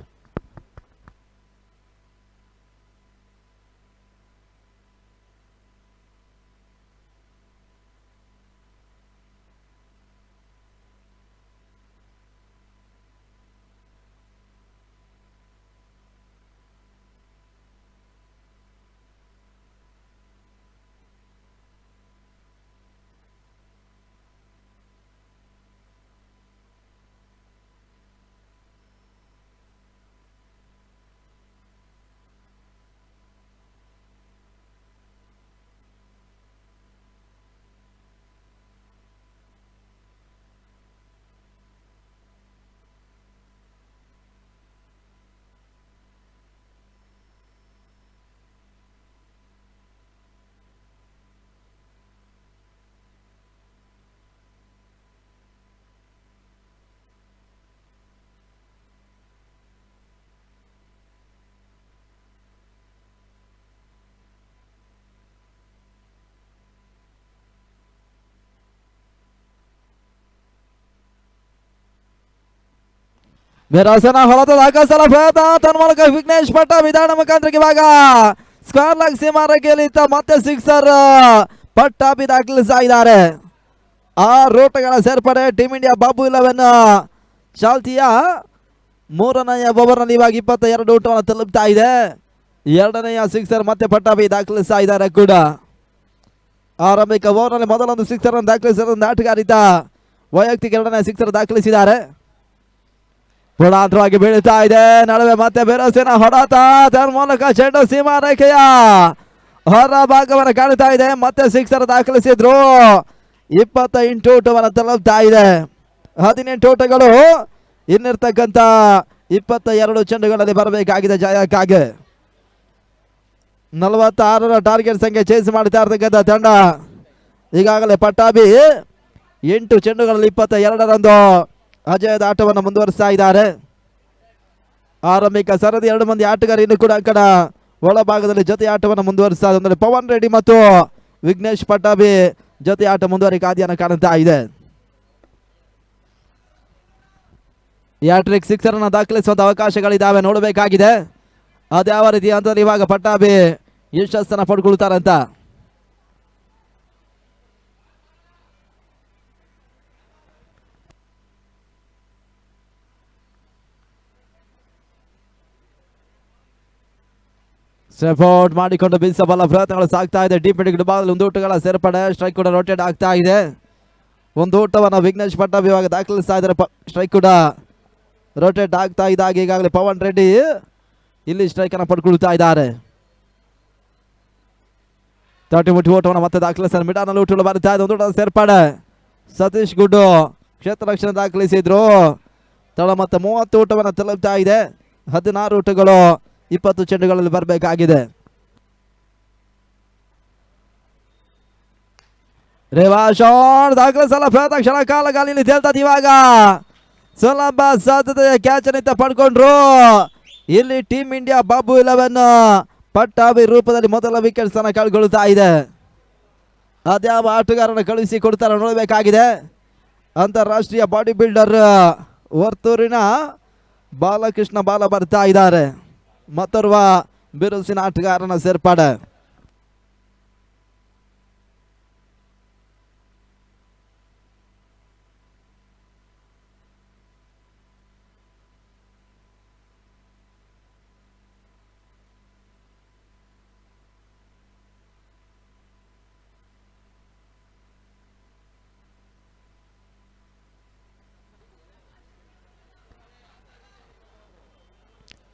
ಬೆರಸನ ಹೊರತ ದಾಖಲಿಸಲ ಪ್ರಯತ್ನ ತನ್ಮೂಲಕ ವಿಘ್ನೇಶ್ ಪಟ್ಟಾಭಿ ವಿಧಾನ ಮುಖಾಂತರ ಇವಾಗ ಸ್ಕ್ವೇರ್ ಲೆಗ್ ಸೀಮಾರೇಖೆಯಲ್ಲಿ ಮತ್ತೆ ಸಿಕ್ಸರ್ ಪಟ್ಟಾಭಿ ದಾಖಲಿಸ್ತಾ ಇದ್ದಾರೆ. 6 ಓಟಗಳ ಸೇರ್ಪಡೆ ಟೀಮ್ ಇಂಡಿಯಾ ಬಾಬು 11 ಚಾಲ್ತಿಯ 3ನೇ ಓವರ್ನಲ್ಲಿ ಇವಾಗ 22 ಓಟವನ್ನು ತಲುಪ್ತಾ ಇದೆ. 2ನೇ ಸಿಕ್ಸರ್ ಮತ್ತೆ ಪಟ್ಟಾಭಿ ದಾಖಲಿಸ್ತಾ ಇದ್ದಾರೆ ಕೂಡ. ಆರಂಭಿಕ ಓವರ್ನಲ್ಲಿ ಮೊದಲೊಂದು ಸಿಕ್ಸರ್ ಅನ್ನು ದಾಖಲಿಸಿದ ಆಟಗಾರಿತ ವೈಯಕ್ತಿಕ 2ನೇ ಸಿಕ್ಸರ್ ದಾಖಲಿಸಿದ್ದಾರೆ. ಪುಣಾಂತರವಾಗಿ ಬೀಳುತ್ತಾ ಇದೆ. ನಡುವೆ ಮತ್ತೆ ಬೆರಸಿನ ಹೊಡೆತ ತನ್ಮೂಲಕ ಚೆಂಡು ಸೀಮಾ ರೇಖೆಯ ಹೊರ ಭಾಗವನ್ನು ಕಾಣ್ತಾ ಇದೆ. ಮತ್ತೆ ಸಿಕ್ಸರ್ ದಾಖಲಿಸಿದ್ರು. 28 ಓಟವನ್ನು ತಲುಪ್ತಾ ಇದೆ. 18 ಓಟಗಳು ಇನ್ನಿರ್ತಕ್ಕಂಥ 22 ಚೆಂಡುಗಳಲ್ಲಿ ಬರಬೇಕಾಗಿದೆ ಜಯಕ್ಕಾಗಿ. 46ರ ಟಾರ್ಗೆಟ್ ಸಂಖ್ಯೆ ಚೇಸ್ ಮಾಡ್ತಾ ಇರ್ತಕ್ಕಂಥ ತಂಡ. ಈಗಾಗಲೇ ಪಟ್ಟಾಭಿ 8 ಚೆಂಡುಗಳಲ್ಲಿ 22ರಂದು ಅಜಯದ ಆಟವನ್ನು ಮುಂದುವರಿಸ್ತಾ ಇದ್ದಾರೆ. ಆರಂಭಿಕ ಸರದಿ 2 ಮಂದಿ ಆಟಗಾರ ಇನ್ನು ಕೂಡ ಕಡ ಒಳಭಾಗದಲ್ಲಿ ಜೊತೆ ಆಟವನ್ನು ಮುಂದುವರಿಸ್ತಾ ಇದ್ದಾರೆ. ಪವನ್ ರೆಡ್ಡಿ ಮತ್ತು ವಿಘ್ನೇಶ್ ಪಟ್ಟಾಭಿ ಜೊತೆ ಆಟ ಮುಂದುವರಿಕೆ ಆದಿಯನ್ನು ಕಾಣುತ್ತಾ ಇದೆ. ಹ್ಯಾಟ್ರಿಕ್ ಸಿಕ್ಸರ್ ಅನ್ನು ದಾಖಲಿಸುವಂತ ಅವಕಾಶಗಳಿದ್ದಾವೆ, ನೋಡಬೇಕಾಗಿದೆ ಅದ್ಯಾವ ರೀತಿ ಅಂತ. ಇವಾಗ ಪಟ್ಟಾಭಿ ಯಶಸ್ಸನ್ನು ಪಡ್ಕೊಳ್ತಾರಂತ. ಸೆಫೋರ್ಟ್ ಮಾಡಿಕೊಂಡು ಬೀಸಬಲ್ಲ ಪ್ರಯತ್ನಗಳು ಸಾಗ್ತಾ ಇದೆ. ಡೀಪ್ ಮಿಡ್ ಭಾಗದಲ್ಲಿ 1 ಓಟಗಳ ಸೇರ್ಪಡೆ. ಸ್ಟ್ರೈಕ್ ಕೂಡ ರೊಟೇಟ್ ಆಗ್ತಾ ಇದೆ. 1 ಓಟವನ್ನು ವಿಘ್ನೇಶ್ ಪಟ್ಟಾಭಿ ಇವಾಗ ದಾಖಲಿಸ್ತಾ ಇದ್ದಾರೆ. ಸ್ಟ್ರೈಕ್ ಕೂಡ ರೊಟೇಟ್ ಆಗ್ತಾ ಇದ್ದಾಗ ಈಗಾಗಲೇ ಪವನ್ ರೆಡ್ಡಿ ಇಲ್ಲಿ ಸ್ಟ್ರೈಕ್ ಅನ್ನು ಪಡ್ಕೊಳ್ತಾ ಇದ್ದಾರೆ. 30 ಓಟವನ್ನು ಮತ್ತೆ ದಾಖಲಿಸ್ತಾರೆ. ಮಿಡಾನಲ್ಲಿ ಊಟಗಳು ಬರ್ತಾ ಇದೆ. 1 ಓಟದ ಸೇರ್ಪಡೆ ಸತೀಶ್ ಗುಡ್ಡು ಕ್ಷೇತ್ರ ರಕ್ಷಣೆ ದಾಖಲಿಸಿದ್ರು. ತಳ ಮತ್ತು 30 ಊಟವನ್ನು ತಲುಪ್ತಾ ಇದೆ. 16 ಊಟಗಳು 20 ಚೆಂಡುಗಳಲ್ಲಿ ಬರಬೇಕಾಗಿದೆ. ರೇವಾಶಾನ್ ದಾಖಲಿಸಲ ಪ್ರಯತ್ನ ಕ್ಷಣ ಕಾಲ ಗಾಲಿಯಲ್ಲಿ ತೇಲ್ತದೆ. ಇವಾಗ ಸುಲಭ ಸಾಧ್ಯತೆಯ ಕ್ಯಾಚ್ ಅನ್ನ ಪಡ್ಕೊಂಡ್ರು. ಇಲ್ಲಿ ಟೀಮ್ ಇಂಡಿಯಾ ಬಾಬು 11 ಪಟ್ಟಾಭಿ ರೂಪದಲ್ಲಿ ಮೊದಲ ವಿಕೆಟ್ ಸ್ಥಾನ ಕಳ್ಕೊಳ್ತಾ ಇದೆ. ಅದ್ಯಾವ ಆಟಗಾರನ ಕಳುಹಿಸಿ ಕೊಡ್ತಾರೆ ನೋಡಬೇಕಾಗಿದೆ. ಅಂತಾರಾಷ್ಟ್ರೀಯ ಬಾಡಿ ಬಿಲ್ಡರ್ ವರ್ತೂರಿನ ಬಾಲಕೃಷ್ಣ ಬಾಲ ಬರ್ತಾ ಇದ್ದಾರೆ. ಮತ್ತೋರ್ವ ಬಿರುಸಿನ ಆಟಗಾರನ ಸೇರ್ಪಡೆ.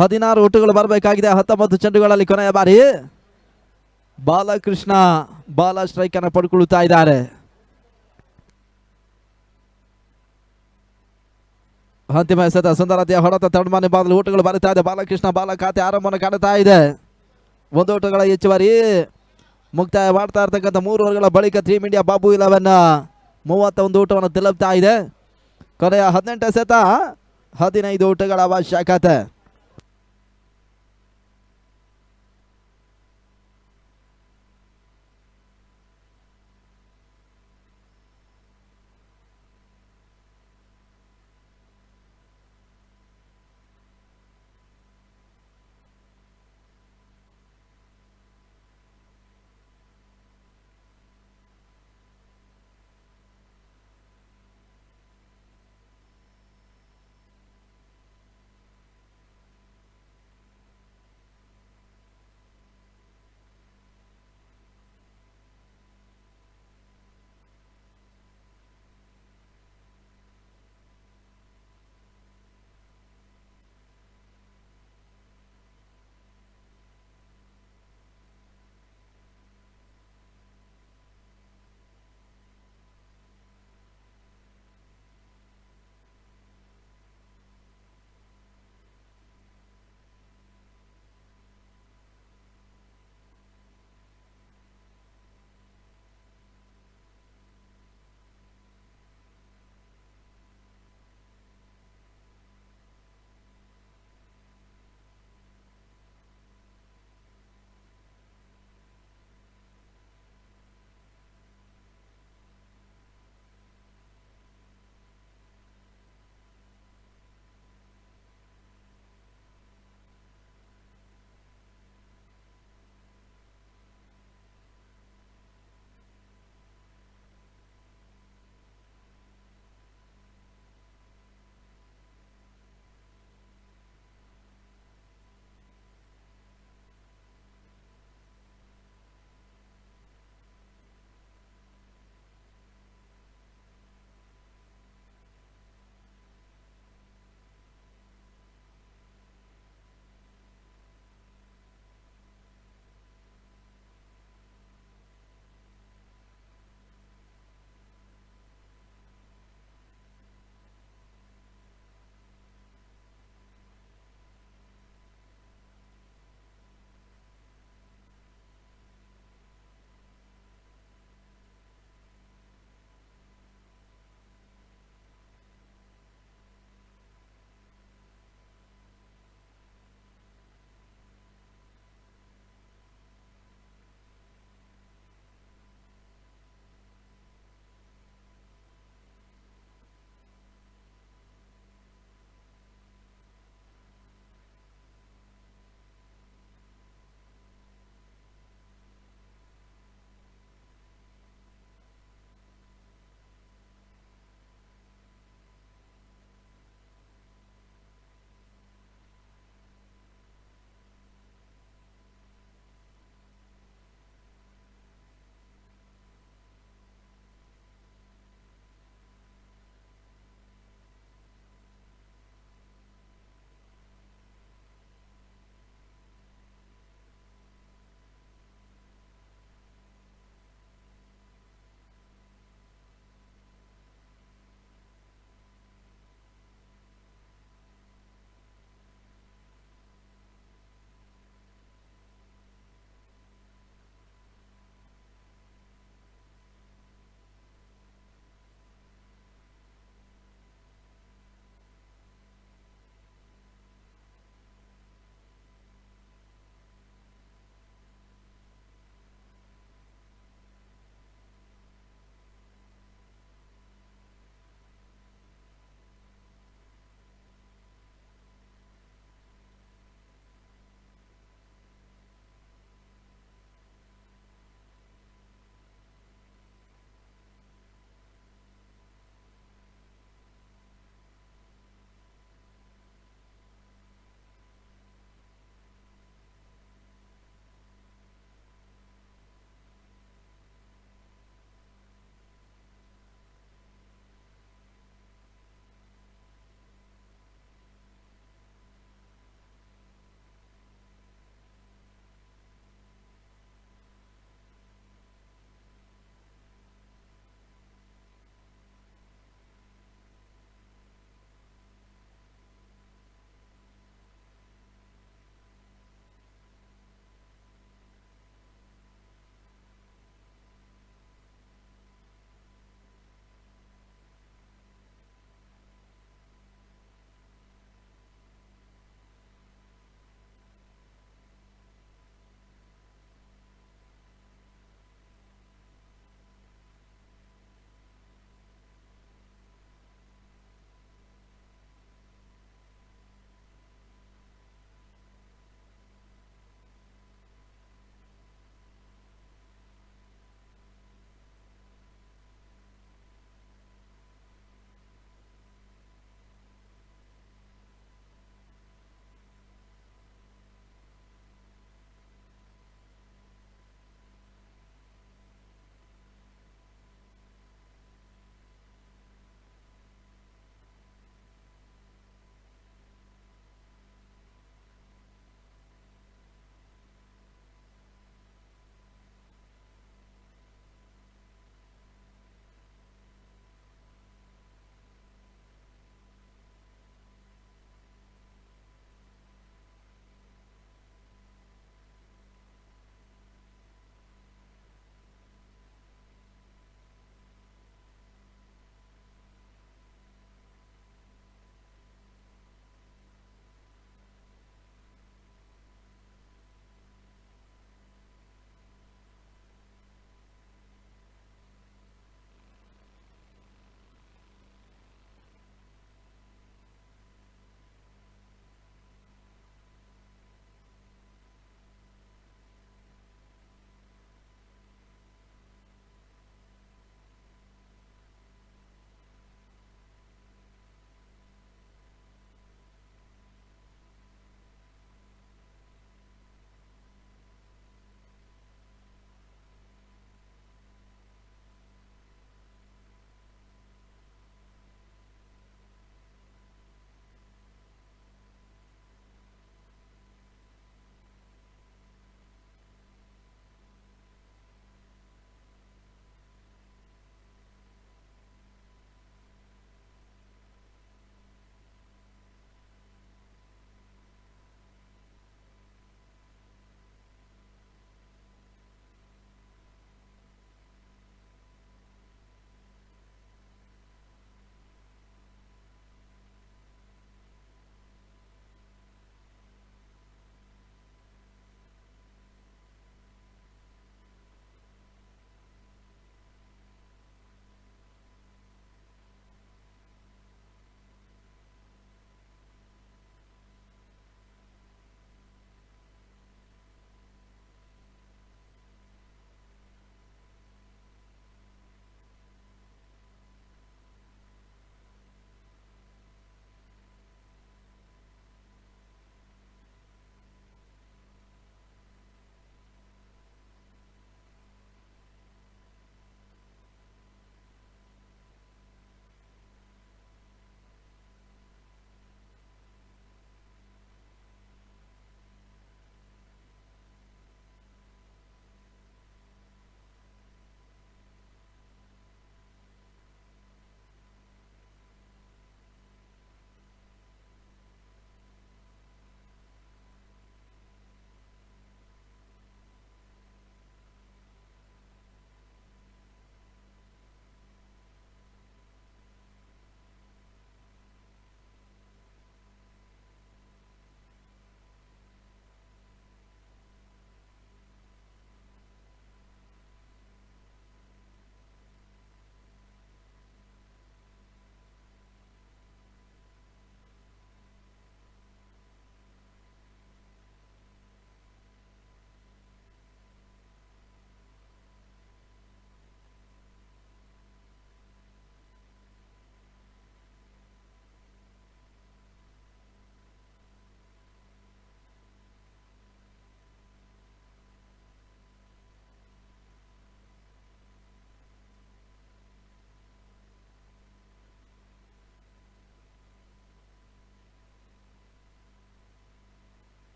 ಹದಿನಾರು ಊಟಗಳು ಬರಬೇಕಾಗಿದೆ. 19 ಚೆಂಡುಗಳಲ್ಲಿ ಕೊನೆಯ ಬಾರಿ ಬಾಲಕೃಷ್ಣ ಬಾಲ ಸ್ಟ್ರೈಕ್ ಅನ್ನು ಪಡ್ಕೊಳ್ತಾ ಇದ್ದಾರೆ. ಅಂತಿಮ ಎಸೆತ ಸುಂದರತೆಯ ಹೊಡೆತ ತಡಮಾನಿ ಬಾದಲು ಊಟಗಳು ಬರುತ್ತಾ ಇದೆ. ಬಾಲಕೃಷ್ಣ ಬಾಲ ಖಾತೆ ಆರಂಭವನ್ನು ಕಾಣುತ್ತಾ ಇದೆ. 1 ಊಟಗಳ ಹೆಚ್ಚುವರಿ ಮುಕ್ತಾಯ ಮಾಡ್ತಾ ಇರ್ತಕ್ಕಂಥ 3 ಓವರ್ಗಳ ಬಳಿಕ ಟೀಮ್ ಇಂಡಿಯಾ ಬಾಬು 11 31 ಊಟವನ್ನು ತಲುಪ್ತಾ ಇದೆ. ಕೊನೆಯ 18 ಎಸೆತ 15 ಊಟಗಳ ಅವಶ್ಯಕತೆ.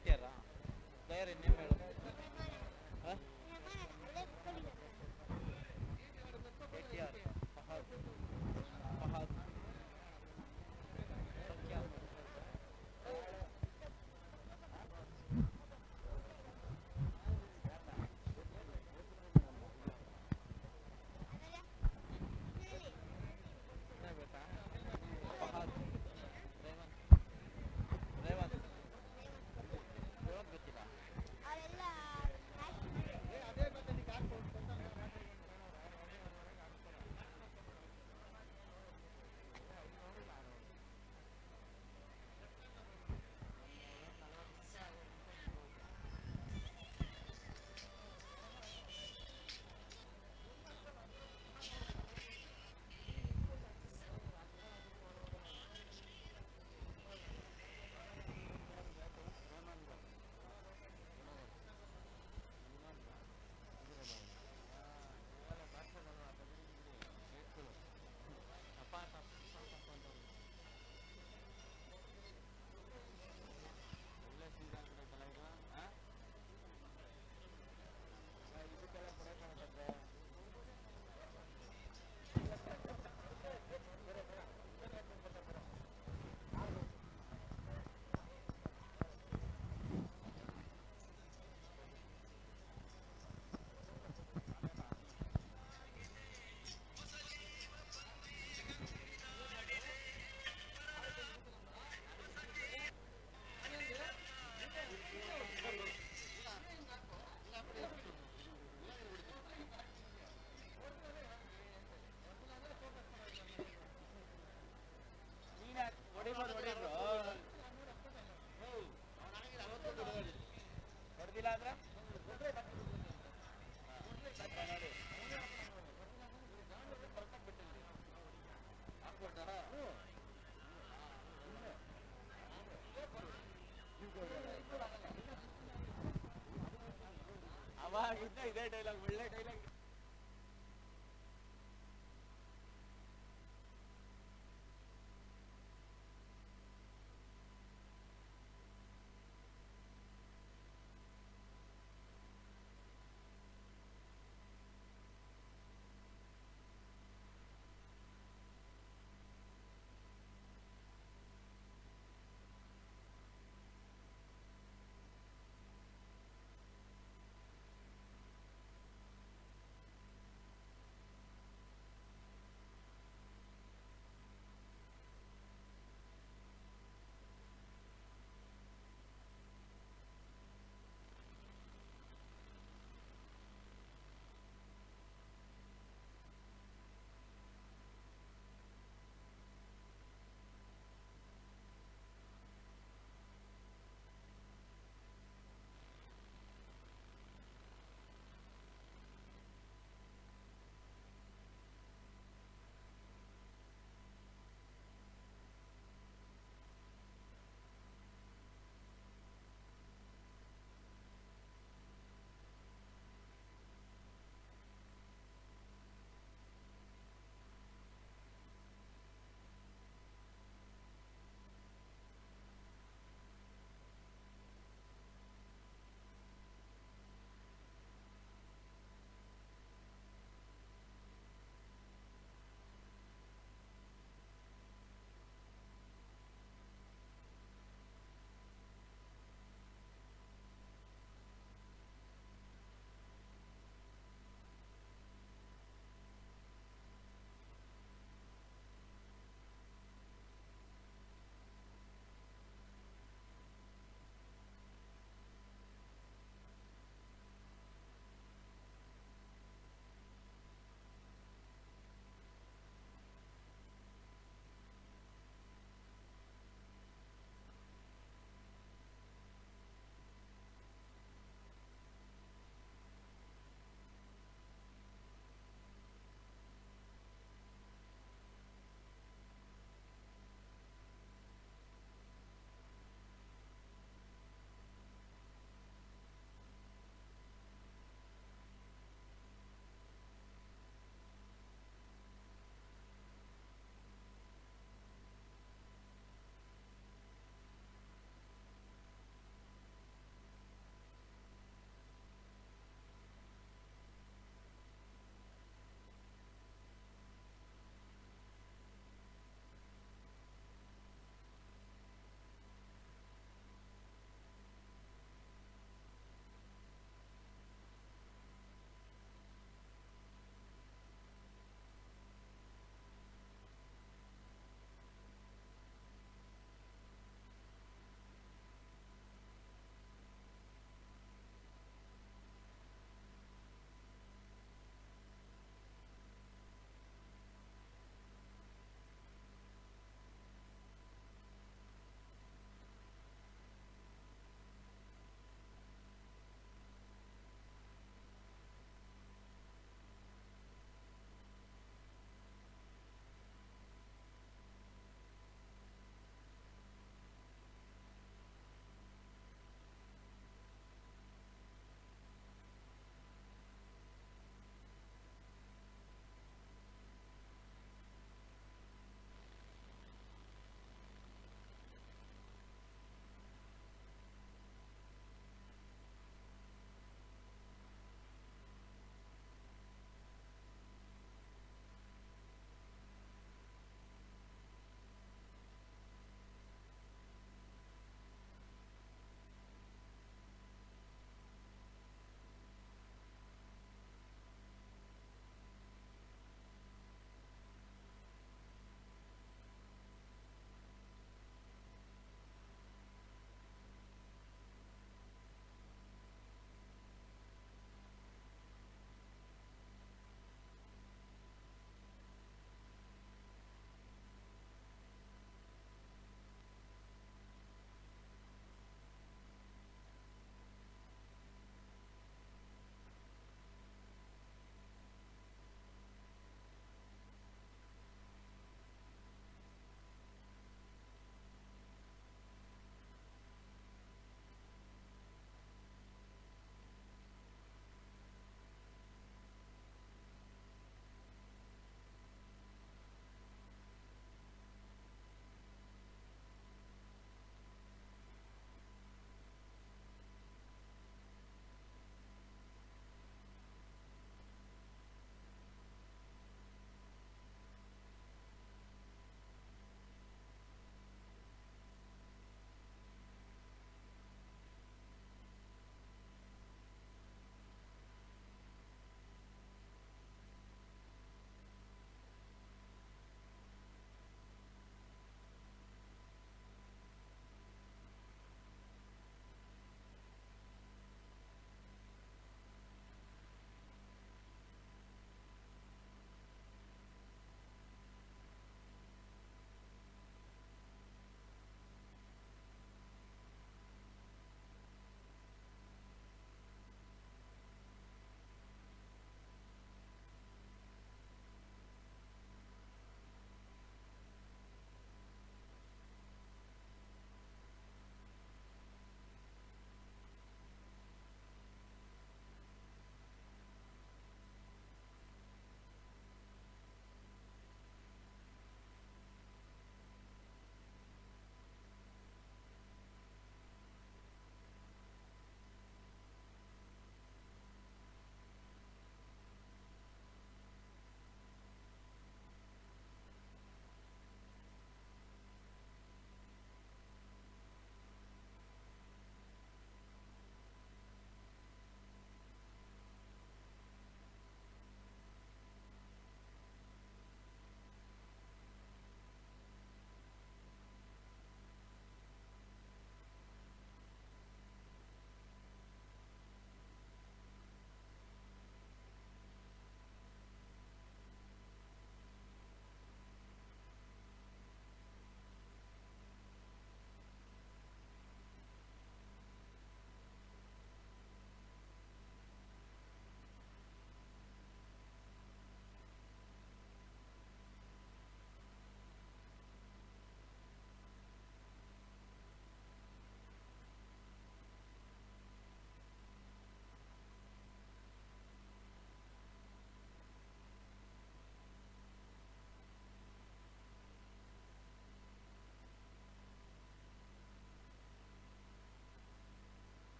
ಪ್ಲೇಯರ್ ಇನ್ನೇನು ಹೇಳು. ಫಹದ್ ಫಹದ್ ಫಹದ್ ರೇವಂತ್ ಗೊತ್ತಿಲ್ಲ. ಹೊಡೆದಿಲ್ಲ ಅಂದ್ರೆ ಅವಾಗಿದ್ದ ಇದೇ ಡೈಲಾಗ್, ಒಳ್ಳೆ ಡೈಲಾಗ್.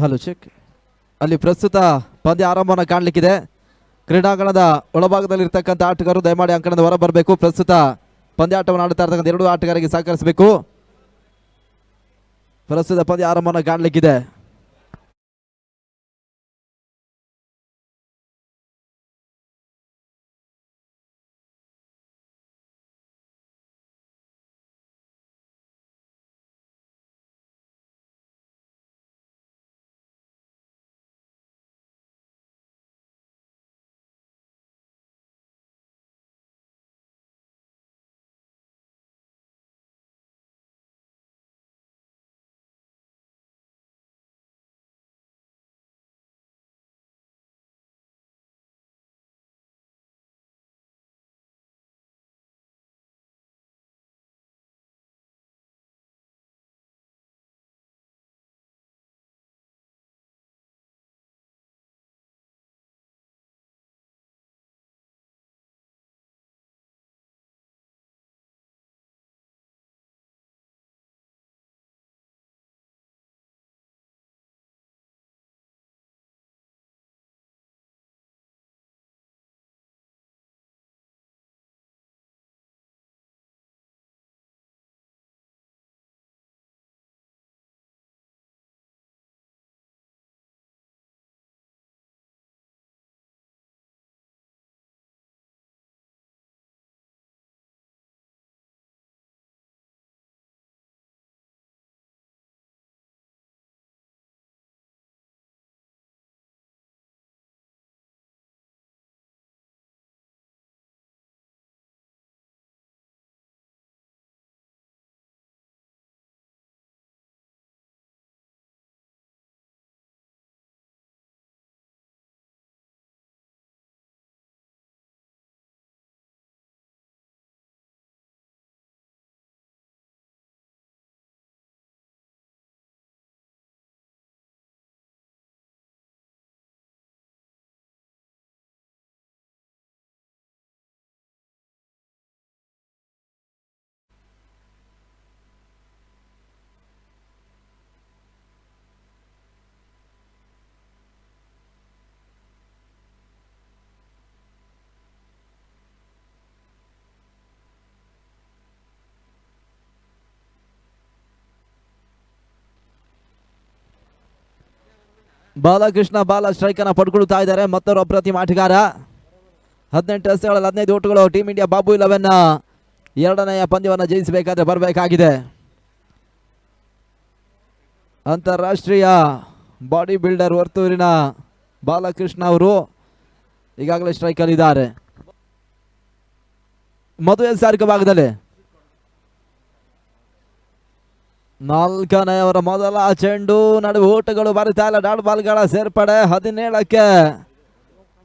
Hello check. ಅಲ್ಲಿ ಪ್ರಸ್ತುತ ಪಂದ್ಯ ಆರಂಭವನ್ನು ಕಾಣಲಿಕ್ಕಿದೆ. ಕ್ರೀಡಾಂಗಣದ ಒಳಭಾಗದಲ್ಲಿರ್ತಕ್ಕಂಥ ಆಟಗಾರರು ದಯಮಾಡಿ ಅಂಕಣದ ಹೊರ ಬರಬೇಕು. ಪ್ರಸ್ತುತ ಪಂದ್ಯಾಟವನ್ನು ಆಡುತ್ತಾ ಇರ್ತಕ್ಕಂಥ ಎರಡು ಆಟಗಾರರಿಗೆ ಸಹಕರಿಸಬೇಕು. ಪ್ರಸ್ತುತ ಪಂದ್ಯ ಆರಂಭವನ್ನು ಕಾಣಲಿಕ್ಕಿದೆ. ಬಾಲಕೃಷ್ಣ ಬಾಲ ಸ್ಟ್ರೈಕ್ ಅನ್ನ ಪಡ್ಕೊಳ್ತಾ ಇದ್ದಾರೆ. ಮತ್ತೊಬ್ಬ ಅಪ್ರತಿಮ ಆಟಗಾರ. 18 ಎಸೆಗಳಲ್ಲಿ 15 ಓಟಗಳು. ಟೀಮ್ ಇಂಡಿಯಾ ಬಾಬು 11 ಎರಡನೆಯ ಪಂದ್ಯವನ್ನು ಜಯಿಸಬೇಕಾದ್ರೆ ಬರಬೇಕಾಗಿದೆ. ಅಂತಾರಾಷ್ಟ್ರೀಯ ಬಾಡಿ ಬಿಲ್ಡರ್ ವರ್ತೂರಿನ ಬಾಲಕೃಷ್ಣ ಅವರು ಈಗಾಗಲೇ ಸ್ಟ್ರೈಕ್ ಅಲ್ಲಿ ಇದ್ದಾರೆ. ಮದುವೆ ಸಾರಿಕ ಭಾಗದಲ್ಲಿ ನಾಲ್ಕನೆಯವರ ಮೊದಲ ಚೆಂಡು ನಡುವೆ ಓಟಗಳು ಬರುತ್ತಾ ಇಲ್ಲ. ಡಾಟ್ ಬಾಲ್ಗಳ ಸೇರ್ಪಡೆ 17ಕ್ಕೆ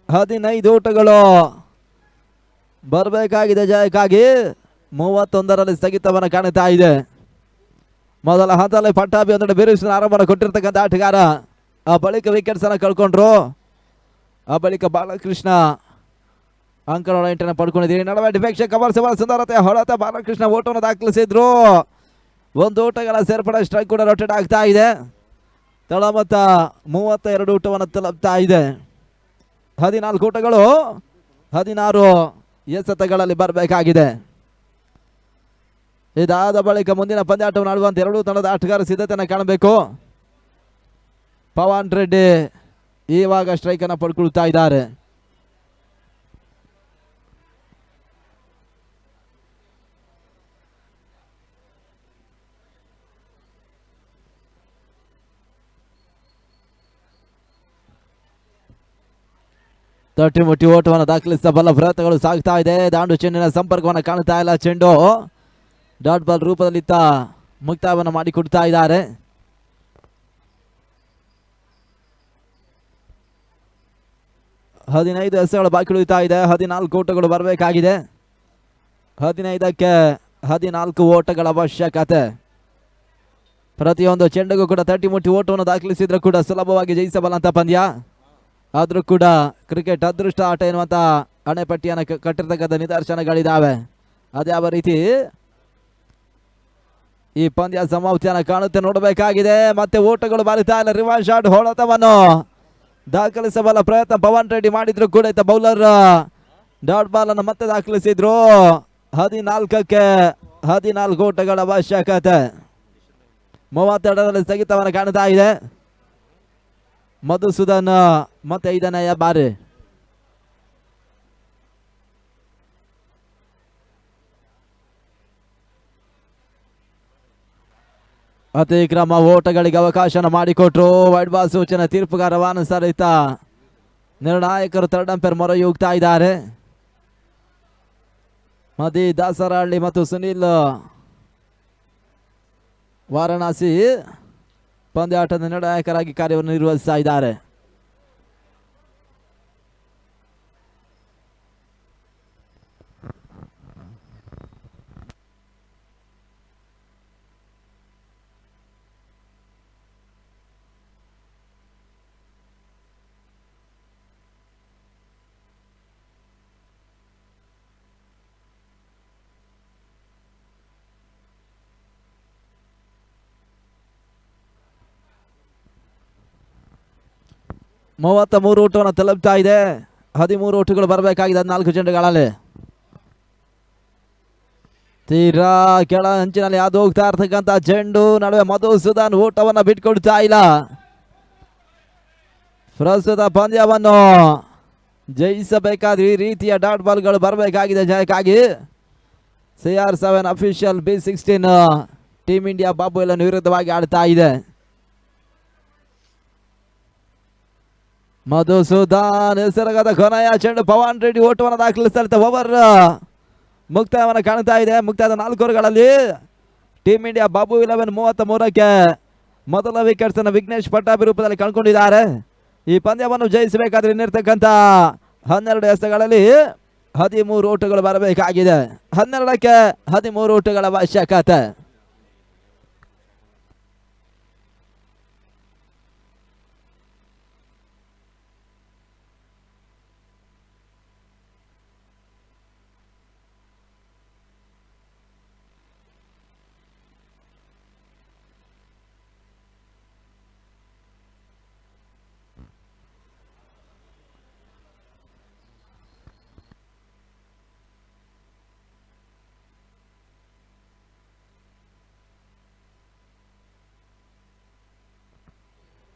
15 ಓಟಗಳು ಬರಬೇಕಾಗಿದೆ ಜಯಕ್ಕಾಗಿ. 31ರಲ್ಲಿ ಸ್ಥಗಿತವನ್ನು ಕಾಣುತ್ತಾ ಇದೆ. ಮೊದಲ ಹಂತದಲ್ಲಿ ಪಟ್ಟಾಭಿ ಒಂದೆಡೆ ಬಿರುಸಿನ ಆರಂಭ ಕೊಟ್ಟಿರ್ತಕ್ಕಂಥ ಆಟಗಾರ. ಆ ಬಳಿಕ ವಿಕೆಟ್ಸ್ ಅನ್ನು ಕಳ್ಕೊಂಡ್ರು. ಆ ಬಳಿಕ ಬಾಲಕೃಷ್ಣ ಅಂಕಣ 8 ಪಡ್ಕೊಂಡಿದ್ದೀರಿ. ನಡುವೆ ಡಿಫೆಕ್ಷನ್ ಕವರ್ ಸೇವಾ ಸುಂದರತೆ ಹೊಳತ ಬಾಲಕೃಷ್ಣ ಓಟವನ್ನು ದಾಖಲಿಸಿದ್ರು. ಒಂದು ಓಟಗಳ ಸೇರ್ಪಡೆ ಸ್ಟ್ರೈಕ್ ಕೂಡ ರೊಟೇಟ್ ಆಗ್ತಾ ಇದೆ. ತಳಮತ್ತ 32 ಓಟವನ್ನು ತಲುಪ್ತಾ ಇದೆ. 14 ಓಟಗಳು 16 ಎಸೆತಗಳಲ್ಲಿ ಬರಬೇಕಾಗಿದೆ. ಇದಾದ ಬಳಿಕ ಮುಂದಿನ ಪಂದ್ಯಾಟವನ್ನು ಆಡುವಂತ ಎರಡೂ ತಂಡದ ಆಟಗಾರ ಸಿದ್ಧತೆಯನ್ನು ಕಾಣಬೇಕು. ಪವನ್ ರೆಡ್ಡಿ ಇವಾಗ ಸ್ಟ್ರೈಕ್ ಅನ್ನು ಪಡ್ಕೊಳ್ತಾ ಇದ್ದಾರೆ. ತಟ್ಟಿ ಮುಟ್ಟಿ ಓಟವನ್ನು ದಾಖಲಿಸಿದ ಬಲ್ಲ ಪ್ರಯತ್ನಗಳು ಸಾಗ್ತಾ ಇದೆ. ದಾಂಡು ಚೆಂಡಿನ ಸಂಪರ್ಕವನ್ನು ಕಾಣ್ತಾ ಇಲ್ಲ. ಚೆಂಡು ಡಾಟ್ ಬಾಲ್ ರೂಪದಲ್ಲಿತ್ತ ಮುಕ್ತಾಯವನ್ನು ಮಾಡಿಕೊಡ್ತಾ ಇದ್ದಾರೆ. ಹದಿನೈದು ಎಸೆಗಳು ಬಾಕಿ ಉಳಿತಾ ಇದೆ. 14 ಓಟಗಳು ಬರಬೇಕಾಗಿದೆ. 15ಕ್ಕೆ 14 ಓಟಗಳ ಅವಶ್ಯಕತೆ. ಪ್ರತಿಯೊಂದು ಚೆಂಡಿಗೂ ಕೂಡ ತಟ್ಟಿ ಮುಟ್ಟಿ ಓಟವನ್ನು ದಾಖಲಿಸಿದ್ರೆ ಕೂಡ ಸುಲಭವಾಗಿ ಜಯಿಸಬಲ್ಲಂತ ಪಂದ್ಯ. ಆದರೂ ಕೂಡ ಕ್ರಿಕೆಟ್ ಅದೃಷ್ಟ ಆಟ ಎನ್ನುವಂಥ ಅಣೆಪಟ್ಟಿಯನ್ನು ಕಟ್ಟಿರ್ತಕ್ಕಂಥ ನಿದರ್ಶನಗಳಿದ್ದಾವೆ. ಅದ್ಯಾವ ರೀತಿ ಈ ಪಂದ್ಯ ಸಮಾಪ್ತಿಯನ್ನು ಕಾಣುತ್ತೆ, ನೋಡಬೇಕಾಗಿದೆ. ಮತ್ತೆ ಓಟಗಳು ಬಾರಿತಾ ಇಲ್ಲ. ರಿವರ್ಸ್ ಶಾಟ್ ಹೊಡೆತವನ್ನು ದಾಖಲಿಸಬಲ್ಲ ಪ್ರಯತ್ನ ಪವನ್ ರೆಡ್ಡಿ ಮಾಡಿದ್ರು ಕೂಡ ಇತ್ತ ಬೌಲರ್ ಡಾಟ್ ಬಾಲ್ ಅನ್ನು ಮತ್ತೆ ದಾಖಲಿಸಿದ್ರು. 14ಕ್ಕೆ 14 ಓಟಗಳ ಅವಶ್ಯಕತೆ. 32ರಲ್ಲಿ ಸ್ಥಗಿತವನ್ನು ಕಾಣ್ತಾ ಇದೆ. ಮಧುಸೂದನ್ ಮತ್ತೆ 5ನೇ ಬಾರಿ. ಅತಿಕ್ರಮ ಓಟಗಳಿಗೆ ಅವಕಾಶ ಮಾಡಿಕೊಟ್ರು. ವೈಡ್ ಬಾಲ್ ಸೂಚನೆ ತೀರ್ಪುಗಾರ ವಾನಸರಿತ ನಿರ್ಣಾಯಕರು ಥರ್ಡ್ ಅಂಪೈರ್ ಮೊರೆಯುಗ್ತಾ ಇದ್ದಾರೆ. ಮದಿ ದಾಸರಹಳ್ಳಿ ಮತ್ತು ಸುನಿಲ್ ವಾರಣಾಸಿ ಪಂದ್ಯಾಟದ ನಿರ್ಣಾಯಕರಾಗಿ ಕಾರ್ಯವನ್ನು ನಿರ್ವಹಿಸ್ತಾ ಇದ್ದಾರೆ. ಮೂವತ್ತ 3 ಓಟವನ್ನು ತಲುಪ್ತಾ ಇದೆ. 13 ಓಟಗಳು ಬರಬೇಕಾಗಿದೆ 14 ಚೆಂಡುಗಳಲ್ಲಿ. ತೀರಾ ಕೆಳ ಅಂಚಿನಲ್ಲಿ ಯಾವ್ದು ಹೋಗ್ತಾ ಇರ್ತಕ್ಕಂಥ ಚೆಂಡು ನಡುವೆ ಮಧುಸೂದನ್ ಓಟವನ್ನು ಬಿಟ್ಕೊಡ್ತಾ ಇಲ್ಲ. ಪ್ರಸ್ತುತ ಪಂದ್ಯವನ್ನು ಜಯಿಸಬೇಕಾದ್ರೆ ಈ ರೀತಿಯ ಡಾಟ್ ಬಾಲ್ಗಳು ಬರಬೇಕಾಗಿದೆ ಜಯಕ್ಕಾಗಿ. CR7 official B16 team India Babu ಎಲ್ಲ ವಿರುದ್ಧವಾಗಿ ಆಡ್ತಾ ಇದೆ. ಮಧುಸೂದನ್ ಹೆಸರಾಗದ ಕೊನೆಯ ಚೆಂಡು ಪವನ್ ರೆಡ್ಡಿ ಓಟವನ್ನು ದಾಖಲಿಸ್ತಾ ಇರ್ತಾರೆ. ಓವರ್ ಮುಕ್ತಾಯವನ್ನು ಕಾಣ್ತಾ ಇದೆ. ಮುಕ್ತಾಯದ 4 ಓವರ್ಗಳಲ್ಲಿ ಟೀಮ್ ಇಂಡಿಯಾ ಬಾಬು 11 33ಕ್ಕೆ ಮೊದಲ ವಿಕೆಟ್ಸ್ ಅನ್ನು ವಿಘ್ನೇಶ್ ಪಟ್ಟಾಭಿ ರೂಪದಲ್ಲಿ ಕಳ್ಕೊಂಡಿದ್ದಾರೆ. ಈ ಪಂದ್ಯವನ್ನು ಜಯಿಸಬೇಕಾದ್ರೆ ಇನ್ನಿರ್ತಕ್ಕಂಥ 12 ಎಸೆತಗಳಲ್ಲಿ 13 ಓಟಗಳು ಬರಬೇಕಾಗಿದೆ. 12ಕ್ಕೆ 13 ಓಟಗಳ ಅವಶ್ಯಕತೆ.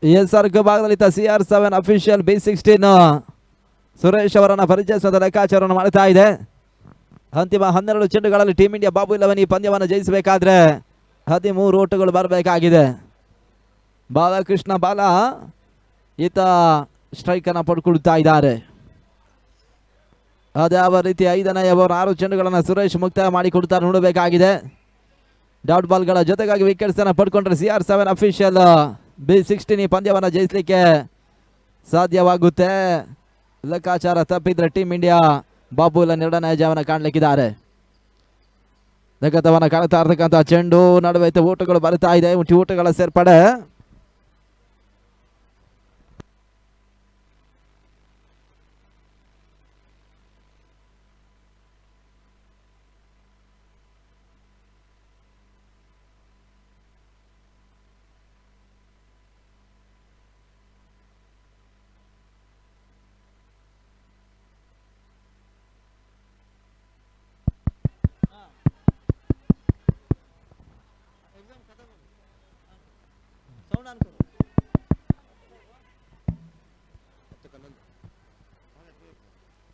ಎಸ್ಆರ್ಕ ಭಾಗದಲ್ಲಿ CR7 ಅಫಿಷಿಯಲ್ B16 ಸುರೇಶ್ ಅವರನ್ನ ಪರಿಚಯಿಸುವ ಲೆಕ್ಕಾಚಾರವನ್ನು ಮಾಡ್ತಾ ಇದೆ. ಅಂತಿಮ 12 ಚೆಂಡುಗಳಲ್ಲಿ ಟೀಮ್ ಇಂಡಿಯಾ ಬಾಬು 11 ಈ ಪಂದ್ಯವನ್ನು ಜಯಿಸಬೇಕಾದ್ರೆ 13 ಓಟಗಳು ಬರಬೇಕಾಗಿದೆ. ಬಾಲಕೃಷ್ಣ ಬಾಲ ಈತ ಸ್ಟ್ರೈಕ್ ಅನ್ನು ಪಡ್ಕೊಳ್ತಾ ಇದ್ದಾರೆ. ಅದ್ಯಾವ ರೀತಿ 5ನೇ ಓವರ್ 6 ಚೆಂಡುಗಳನ್ನು ಸುರೇಶ್ ಮುಕ್ತಾಯ ಮಾಡಿಕೊಡ್ತಾರೆ ನೋಡಬೇಕಾಗಿದೆ. ಡಾಟ್ ಬಾಲ್ಗಳ ಜೊತೆಗಾಗಿ ವಿಕೆಟ್ಸ್ ಅನ್ನು ಪಡ್ಕೊಂಡ್ರೆ CR7 ಅಫಿಷಿಯಲ್ B16 ಈ ಪಂದ್ಯವನ್ನು ಜಯಿಸಲಿಕ್ಕೆ ಸಾಧ್ಯವಾಗುತ್ತೆ. ಲೆಕ್ಕಾಚಾರ ತಪ್ಪಿದ್ರೆ ಟೀಮ್ ಇಂಡಿಯಾ ಬಾಬು ಇಲ್ಲ ನಿರ್ಣಯ ಜಯವನ್ನು ಕಾಣಲಿಕ್ಕಿದ್ದಾರೆ. ದಗತವನ್ನು ಕಾಣ್ತಾ ಇರ್ತಕ್ಕಂಥ ಚೆಂಡು ನಡುವೆ ಓಟಗಳು ಬರ್ತಾ ಇದೆ. ಓಟಗಳ ಸೇರ್ಪಡೆ.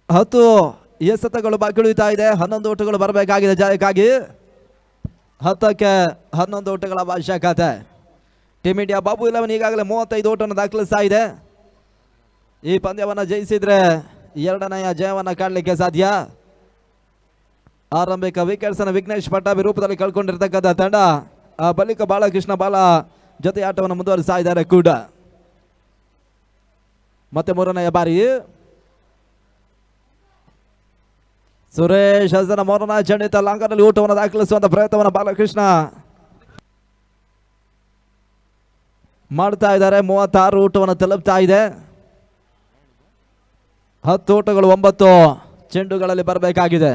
ಹತ್ತು ಎಸೆತಗಳು ಬಾಕಿ ಉಳಿತಾ ಇದೆ. 11 ಓಟಗಳು ಬರಬೇಕಾಗಿದೆ ಜಯಕ್ಕಾಗಿ. 10ಕ್ಕೆ 11 ಓಟಗಳ ಅವಶ್ಯಕತೆ. ಟೀಮ್ ಇಂಡಿಯಾ ಬಾಬು 11 ಈಗಾಗಲೇ 35 ಓಟವನ್ನು ದಾಖಲಿಸ್ತಾ ಇದೆ. ಈ ಪಂದ್ಯವನ್ನು ಜಯಿಸಿದ್ರೆ 2ನೇ ಜಯವನ್ನು ಕಾಣಲಿಕ್ಕೆ ಸಾಧ್ಯ. ಆರಂಭಿಕ ವಿಕೆಟ್ಸ್ ಅನ್ನು ವಿಘ್ನೇಶ್ ಪಟ್ಟಾಭಿ ರೂಪದಲ್ಲಿ ಕಳ್ಕೊಂಡಿರ್ತಕ್ಕಂಥ ತಂಡ ಆ ಬಳಿಕ ಬಾಲಕೃಷ್ಣ ಬಾಲ ಜೊತೆ ಆಟವನ್ನು ಮುಂದುವರಿಸ್ತಾ ಇದ್ದಾರೆ ಕೂಡ. ಮತ್ತೆ 3ನೇ ಬಾರಿ ಸುರೇಶ್ ಹಸನ 3ನೇ ಚೆಂಡಿತ ಲಾಂಗನಲ್ಲಿ ಊಟವನ್ನು ದಾಖಲಿಸುವಂತ ಪ್ರಯತ್ನವನ್ನು ಬಾಲಕೃಷ್ಣ ಮಾಡ್ತಾ ಇದ್ದಾರೆ. 36 ಊಟವನ್ನು ತಲುಪ್ತಾ ಇದೆ. 10 ಓಟಗಳು 9 ಚೆಂಡುಗಳಲ್ಲಿ ಬರಬೇಕಾಗಿದೆ.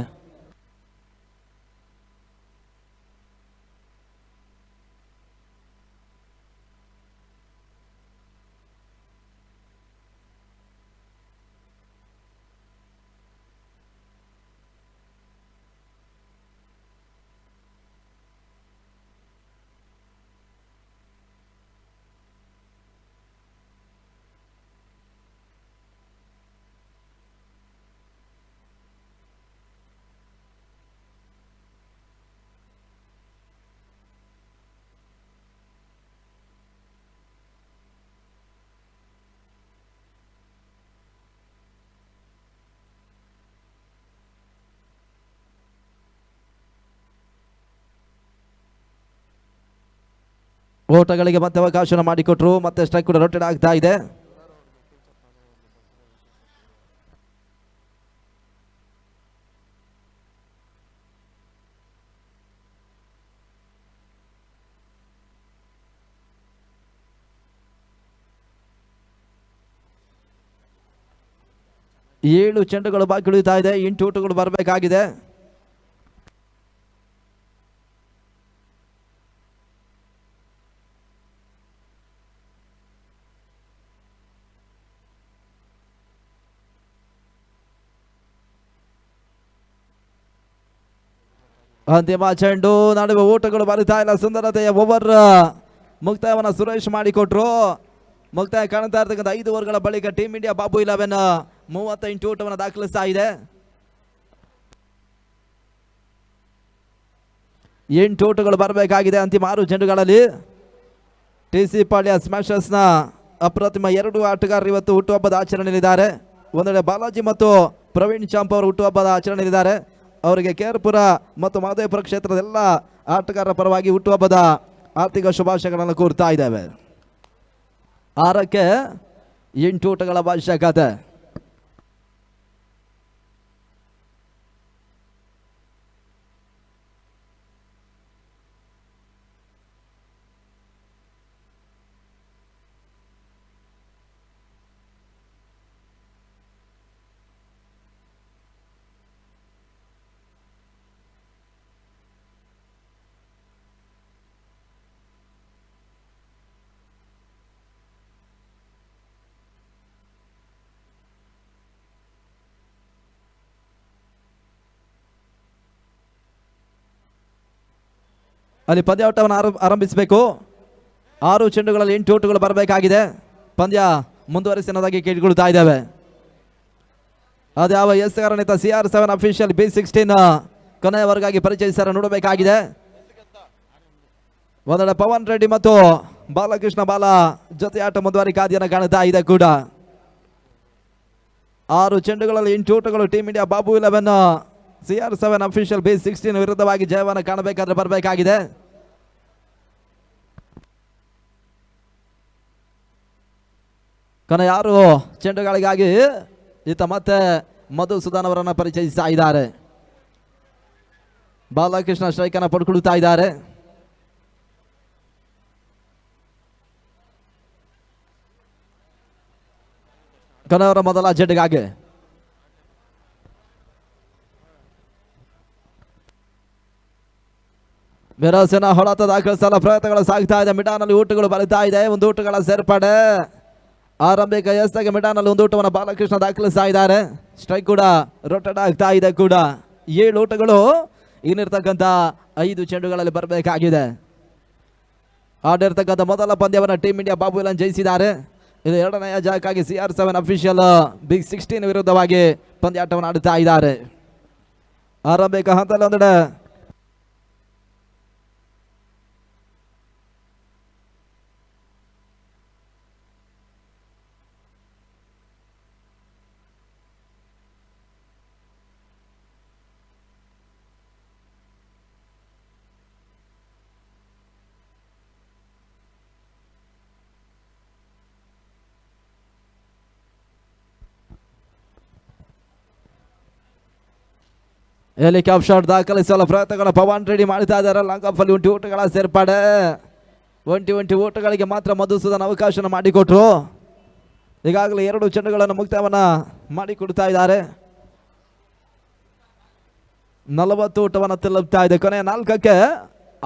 ಓಟಗಳಿಗೆ ಮತ್ತೆ ಅವಕಾಶ ಮಾಡಿಕೊಟ್ರು. ಮತ್ತೆ ಸ್ಟ್ರೈಕ್ ಕೂಡ ರೊಟೇಟ್ ಆಗ್ತಾ ಇದೆ. ಏಳು ಚೆಂಡುಗಳು ಬಾಕಿ ಉಳಿತಾ ಇದೆ. 8 ಓಟಗಳು ಬರಬೇಕಾಗಿದೆ. ಅಂತಿಮ ಚೆಂಡು, ನಡುವೆ ಓಟಗಳು ಬರುತ್ತಾ ಇಲ್ಲ. ಸುಂದರತೆಯ ಓವರ್ ಮುಕ್ತಾಯವನ್ನು ಸುರೇಶ್ ಮಾಡಿಕೊಟ್ರು. ಮುಕ್ತಾಯ ಕಾಣ್ತಾ ಇರ್ತಕ್ಕಂಥ 5 ಓವರ್ಗಳ ಬಳಿಕ ಟೀಮ್ ಇಂಡಿಯಾ ಬಾಬು 11 38 ಓಟವನ್ನು ದಾಖಲಿಸ್ತಾ ಇದೆ. 8 ಓಟಗಳು ಬರಬೇಕಾಗಿದೆ ಅಂತಿಮ 6 ಚೆಂಡುಗಳಲ್ಲಿ. TC ಪಾಳ್ಯ ಸ್ಮ್ಯಾಶರ್ಸ್ನ ಅಪ್ರತಿಮ 2 ಆಟಗಾರರು ಇವತ್ತು ಹುಟ್ಟುಹಬ್ಬದ ಆಚರಣೆಯಲ್ಲಿದ್ದಾರೆ. ಒಂದೆಡೆ ಬಾಲಾಜಿ ಮತ್ತು ಪ್ರವೀಣ್ ಚಾಂಪ್ ಅವರು ಹುಟ್ಟುಹಬ್ಬದ ಆಚರಣೆಯಲ್ಲಿದ್ದಾರೆ. ಅವರಿಗೆ ಕೇರ್ಪುರ ಮತ್ತು ಮಹದೇವಪುರ ಕ್ಷೇತ್ರದ ಎಲ್ಲ ಆಟಗಾರರ ಪರವಾಗಿ ಹುಟ್ಟುಹಬ್ಬದ ಆರ್ಥಿಕ ಶುಭಾಶಯಗಳನ್ನು ಕೋರ್ತಾ ಇದ್ದೇವೆ. 6ಕ್ಕೆ 8 ಓಟಗಳ ಅವಶ್ಯಕತೆ. ಅಲ್ಲಿ ಪಂದ್ಯಾಟವನ್ನು ಆರಂಭಿಸಬೇಕು. 6 ಚೆಂಡುಗಳಲ್ಲಿ 8 ಓಟಗಳು ಬರಬೇಕಾಗಿದೆ. ಪಂದ್ಯ ಮುಂದುವರಿಸಿನದಾಗಿ ಕೇಳಿಕೊಳ್ತಾ ಇದ್ದೇವೆ. ಅದ್ಯಾವ ಎಸ್ಗಾರನಿತ CR7 ಅಫಿಷಿಯಲ್ B16 ಕೊನೆಯವರೆಗಾಗಿ ಪರಿಚಯಿಸರ ನೋಡಬೇಕಾಗಿದೆ. ಒಂದೆಡೆ ಪವನ್ ರೆಡ್ಡಿ ಮತ್ತು ಬಾಲಕೃಷ್ಣ ಬಾಲ ಜೊತೆ ಆಟ ಮುಂದುವರಿಕಾದಿಯನ್ನು ಕಾಣುತ್ತಾ ಇದೆ ಕೂಡ. 6 ಚೆಂಡುಗಳಲ್ಲಿ 8 ಓಟಗಳು team India Babu 11 CR7 official B16 ವಿರುದ್ಧವಾಗಿ ಜಯವನ್ನು ಕಾಣಬೇಕಾದ್ರೆ ಬರಬೇಕಾಗಿದೆ. ಕೊನೆ 6 ಚೆಂಡುಗಳಿಗಾಗಿ ಈತ ಮತ್ತೆ ಮಧುಸೂದನ್ ಅವರನ್ನು ಪರಿಚಯಿಸ್ತಾ ಇದ್ದಾರೆ. ಬಾಲಕೃಷ್ಣ ಸ್ಟ್ರೈಕ್ ಅನ್ನು ಪಡ್ಕೊಳ್ತಾ ಇದ್ದಾರೆ. ಕೊನೆಯವರ ಮೊದಲ ಚೆಂಡಿಗಾಗಿ ಬಿರಾಸಿನ ಹೊಳತ ದಾಖಲಿಸಲು ಪ್ರಯತ್ನಗಳು ಸಾಗ್ತಾ ಇದೆ. ಮಿಡಾನಲ್ಲಿ ಊಟಗಳು ಬರುತ್ತಾ ಇದೆ. 1 ಊಟಗಳ ಸೇರ್ಪಡೆ. ಆರಂಭಿಕ ಎಸ್ಗೆ ಮಿಡಾನಲ್ಲಿ 1 ಊಟವನ್ನು ಬಾಲಕೃಷ್ಣ ದಾಖಲಿಸ್ತಾ ಇದ್ದಾರೆ. ಸ್ಟ್ರೈಕ್ ಕೂಡ ರೊಟೇಟ್ ಆಗ್ತಾ ಇದೆ ಕೂಡ. 7 ಊಟಗಳು ಇನ್ನಿರ್ತಕ್ಕಂಥ 5 ಚೆಂಡುಗಳಲ್ಲಿ ಬರಬೇಕಾಗಿದೆ. ಆಡಿರ್ತಕ್ಕಂಥ ಮೊದಲ ಪಂದ್ಯವನ್ನು ಟೀಮ್ ಇಂಡಿಯಾ ಬಾಬು 11 ಜಯಿಸಿದ್ದಾರೆ. ಇದು 2ನೇ ಜಾಗಕ್ಕಾಗಿ CR7 ಅಫಿಷಿಯಲ್ B16 ವಿರುದ್ಧವಾಗಿ ಪಂದ್ಯಾಟವನ್ನು ಆಡುತ್ತಾ ಇದ್ದಾರೆ. ಆರಂಭಿಕ ಹಂತದಲ್ಲಿ ಒಂದೆಡೆ ಹೆಲಿಕಾಪ್ ಶಾಟ್ ದಾಖಲಿಸಲು ಪ್ರಯತ್ನಗಳ ಪವನ್ ರೆಡ್ಡಿ ಮಾಡ್ತಾ ಇದ್ದಾರೆ. ಲಾಂಗ್ ಆಫ್ ಅಲ್ಲಿ 1 ಊಟಗಳ ಸೇರ್ಪಡೆ. 20 ಊಟಗಳಿಗೆ ಮಾತ್ರ ಮಧುಸೂದನ್ ಅವಕಾಶ ಮಾಡಿಕೊಟ್ರು. ಈಗಾಗಲೇ 2 ಚೆಂಡುಗಳನ್ನು ಮುಕ್ತಾಯವನ್ನು ಮಾಡಿಕೊಡ್ತಾ ಇದ್ದಾರೆ. 40 ಊಟವನ್ನು ತಲುಪ್ತಾ ಇದೆ. ಕೊನೆಯ 4ಕ್ಕೆ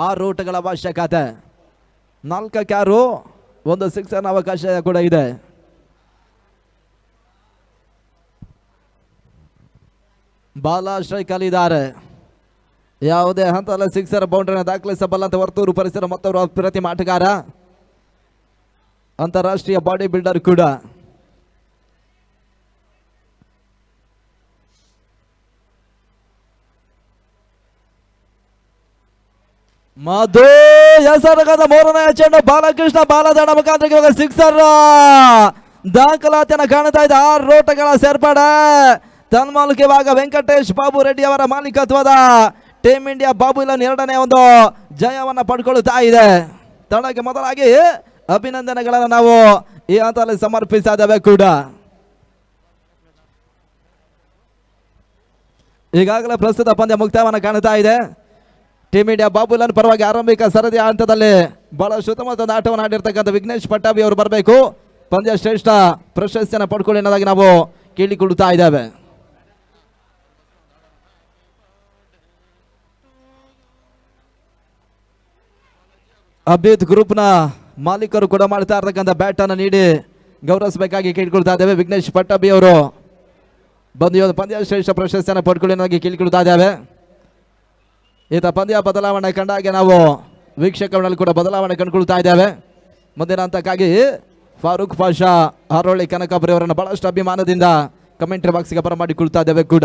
6 ಊಟಗಳ ಅವಶ್ಯಕತೆ. 4ಕ್ಕೆ 6, 1 ಸಿಕ್ಸರ್ ಅವಕಾಶ ಕೂಡ ಇದೆ. ಬಾಲ ಸ್ಟ್ರೈಕ್ ಅಲ್ಲಿದ್ದಾರೆ. ಯಾವುದೇ ಹಂತದಲ್ಲಿ ಸಿಕ್ಸರ್ ಬೌಂಡ್ರಿನ ದಾಖಲಿಸಬಲ್ಲ ಅಂತ ವರ್ತೂರು ಪರಿಸರ ಮತ್ತವರು ಅಪ್ರತಿಮ ಆಟಗಾರ, ಅಂತಾರಾಷ್ಟ್ರೀಯ ಬಾಡಿ ಬಿಲ್ಡರ್ ಕೂಡ. ಮಧು ಹೆಸರಗದ 3ನೇ ಚೆಂಡು ಬಾಲಕೃಷ್ಣ ಬಾಲದಂಡ ಮುಖಾಂತರ ಇವಾಗ ಸಿಕ್ಸರ್ ದಾಖಲಾತಿಯನ್ನು ಕಾಣ್ತಾ ಇದೆ. 6 ಓಟಗಳ ಸೇರ್ಪಡೆ. ತನ್ಮೂಲಕ ಇವಾಗ ವೆಂಕಟೇಶ್ ಬಾಬು ರೆಡ್ಡಿ ಅವರ ಮಾಲೀಕತ್ವದ ಟೀಮ್ ಇಂಡಿಯಾ ಬಾಬು 11 2ನೇ ಒಂದು ಜಯವನ್ನು ಪಡ್ಕೊಳ್ಳುತ್ತಾ ಇದೆ. ತಂಡಕ್ಕೆ ಮೊದಲಾಗಿ ಅಭಿನಂದನೆಗಳನ್ನು ನಾವು ಈ ಹಂತದಲ್ಲಿ ಸಮರ್ಪಿಸ್ತಾ ಇದ್ದೇವೆ ಕೂಡ. ಈಗಾಗಲೇ ಪ್ರಸ್ತುತ ಪಂದ್ಯ ಮುಕ್ತಾಯವನ್ನು ಕಾಣ್ತಾ ಇದೆ. ಟೀಮ್ ಇಂಡಿಯಾ ಬಾಬುಲನ್ ಪರವಾಗಿ ಆರಂಭಿಕ ಸರದಿಯ ಹಂತದಲ್ಲಿ ಬಹಳ ಉತ್ತಮವಾದ ಆಟವನ್ನು ಆಡಿರ್ತಕ್ಕಂಥ ವಿಘ್ನೇಶ್ ಪಟ್ಟಾಭಿ ಅವರು ಬರಬೇಕು, ಪಂದ್ಯ ಶ್ರೇಷ್ಠ ಪ್ರಶಸ್ತಿಯನ್ನು ಪಡ್ಕೊಳ್ಳಿ ಅನ್ನೋದಾಗಿ ನಾವು ಕೇಳಿಕೊಳ್ಳುತ್ತಾ ಇದ್ದೇವೆ. ಅಭಿತ್ ಗ್ರೂಪ್ನ ಮಾಲೀಕರು ಕೂಡ ಮಾಡ್ತಾ ಇರ್ತಕ್ಕಂಥ ಬ್ಯಾಟ್ ಅನ್ನು ನೀಡಿ ಗೌರವಿಸಬೇಕಾಗಿ ಕೇಳಿಕೊಳ್ತಾ ಇದ್ದೇವೆ. ವಿಘ್ನೇಶ್ ಪಟ್ಟಾಭಿ ಅವರು ಬಂದು ಪಂದ್ಯ ಶ್ರೇಷ್ಠ ಪ್ರಶಸ್ತಿಯನ್ನು ಪಡ್ಕೊಳ್ಳಿ ಅನ್ನೋದಾಗಿ ಕೇಳಿಕೊಳ್ತಾ ಇದ್ದೇವೆ. ಈತ ಪಂದ್ಯ ಬದಲಾವಣೆ ಕಂಡಾಗೆ ನಾವು ವೀಕ್ಷಕರಲ್ಲಿ ಕೂಡ ಬದಲಾವಣೆ ಕಂಡುಕೊಳ್ತಾ ಇದ್ದೇವೆ. ಮುಂದಿನ ಹಂತಕ್ಕಾಗಿ ಫಾರೂಕ್ ಪಾಷಾ ಹಾರೋಳಿ ಕನಕಾಪುರಿ ಅವರನ್ನು ಬಹಳಷ್ಟು ಅಭಿಮಾನದಿಂದ ಕಮೆಂಟ್ರಿ ಬಾಕ್ಸ್ಗೆ ಬರಮಾಡಿಕೊಳ್ತಾ ಇದ್ದೇವೆ ಕೂಡ.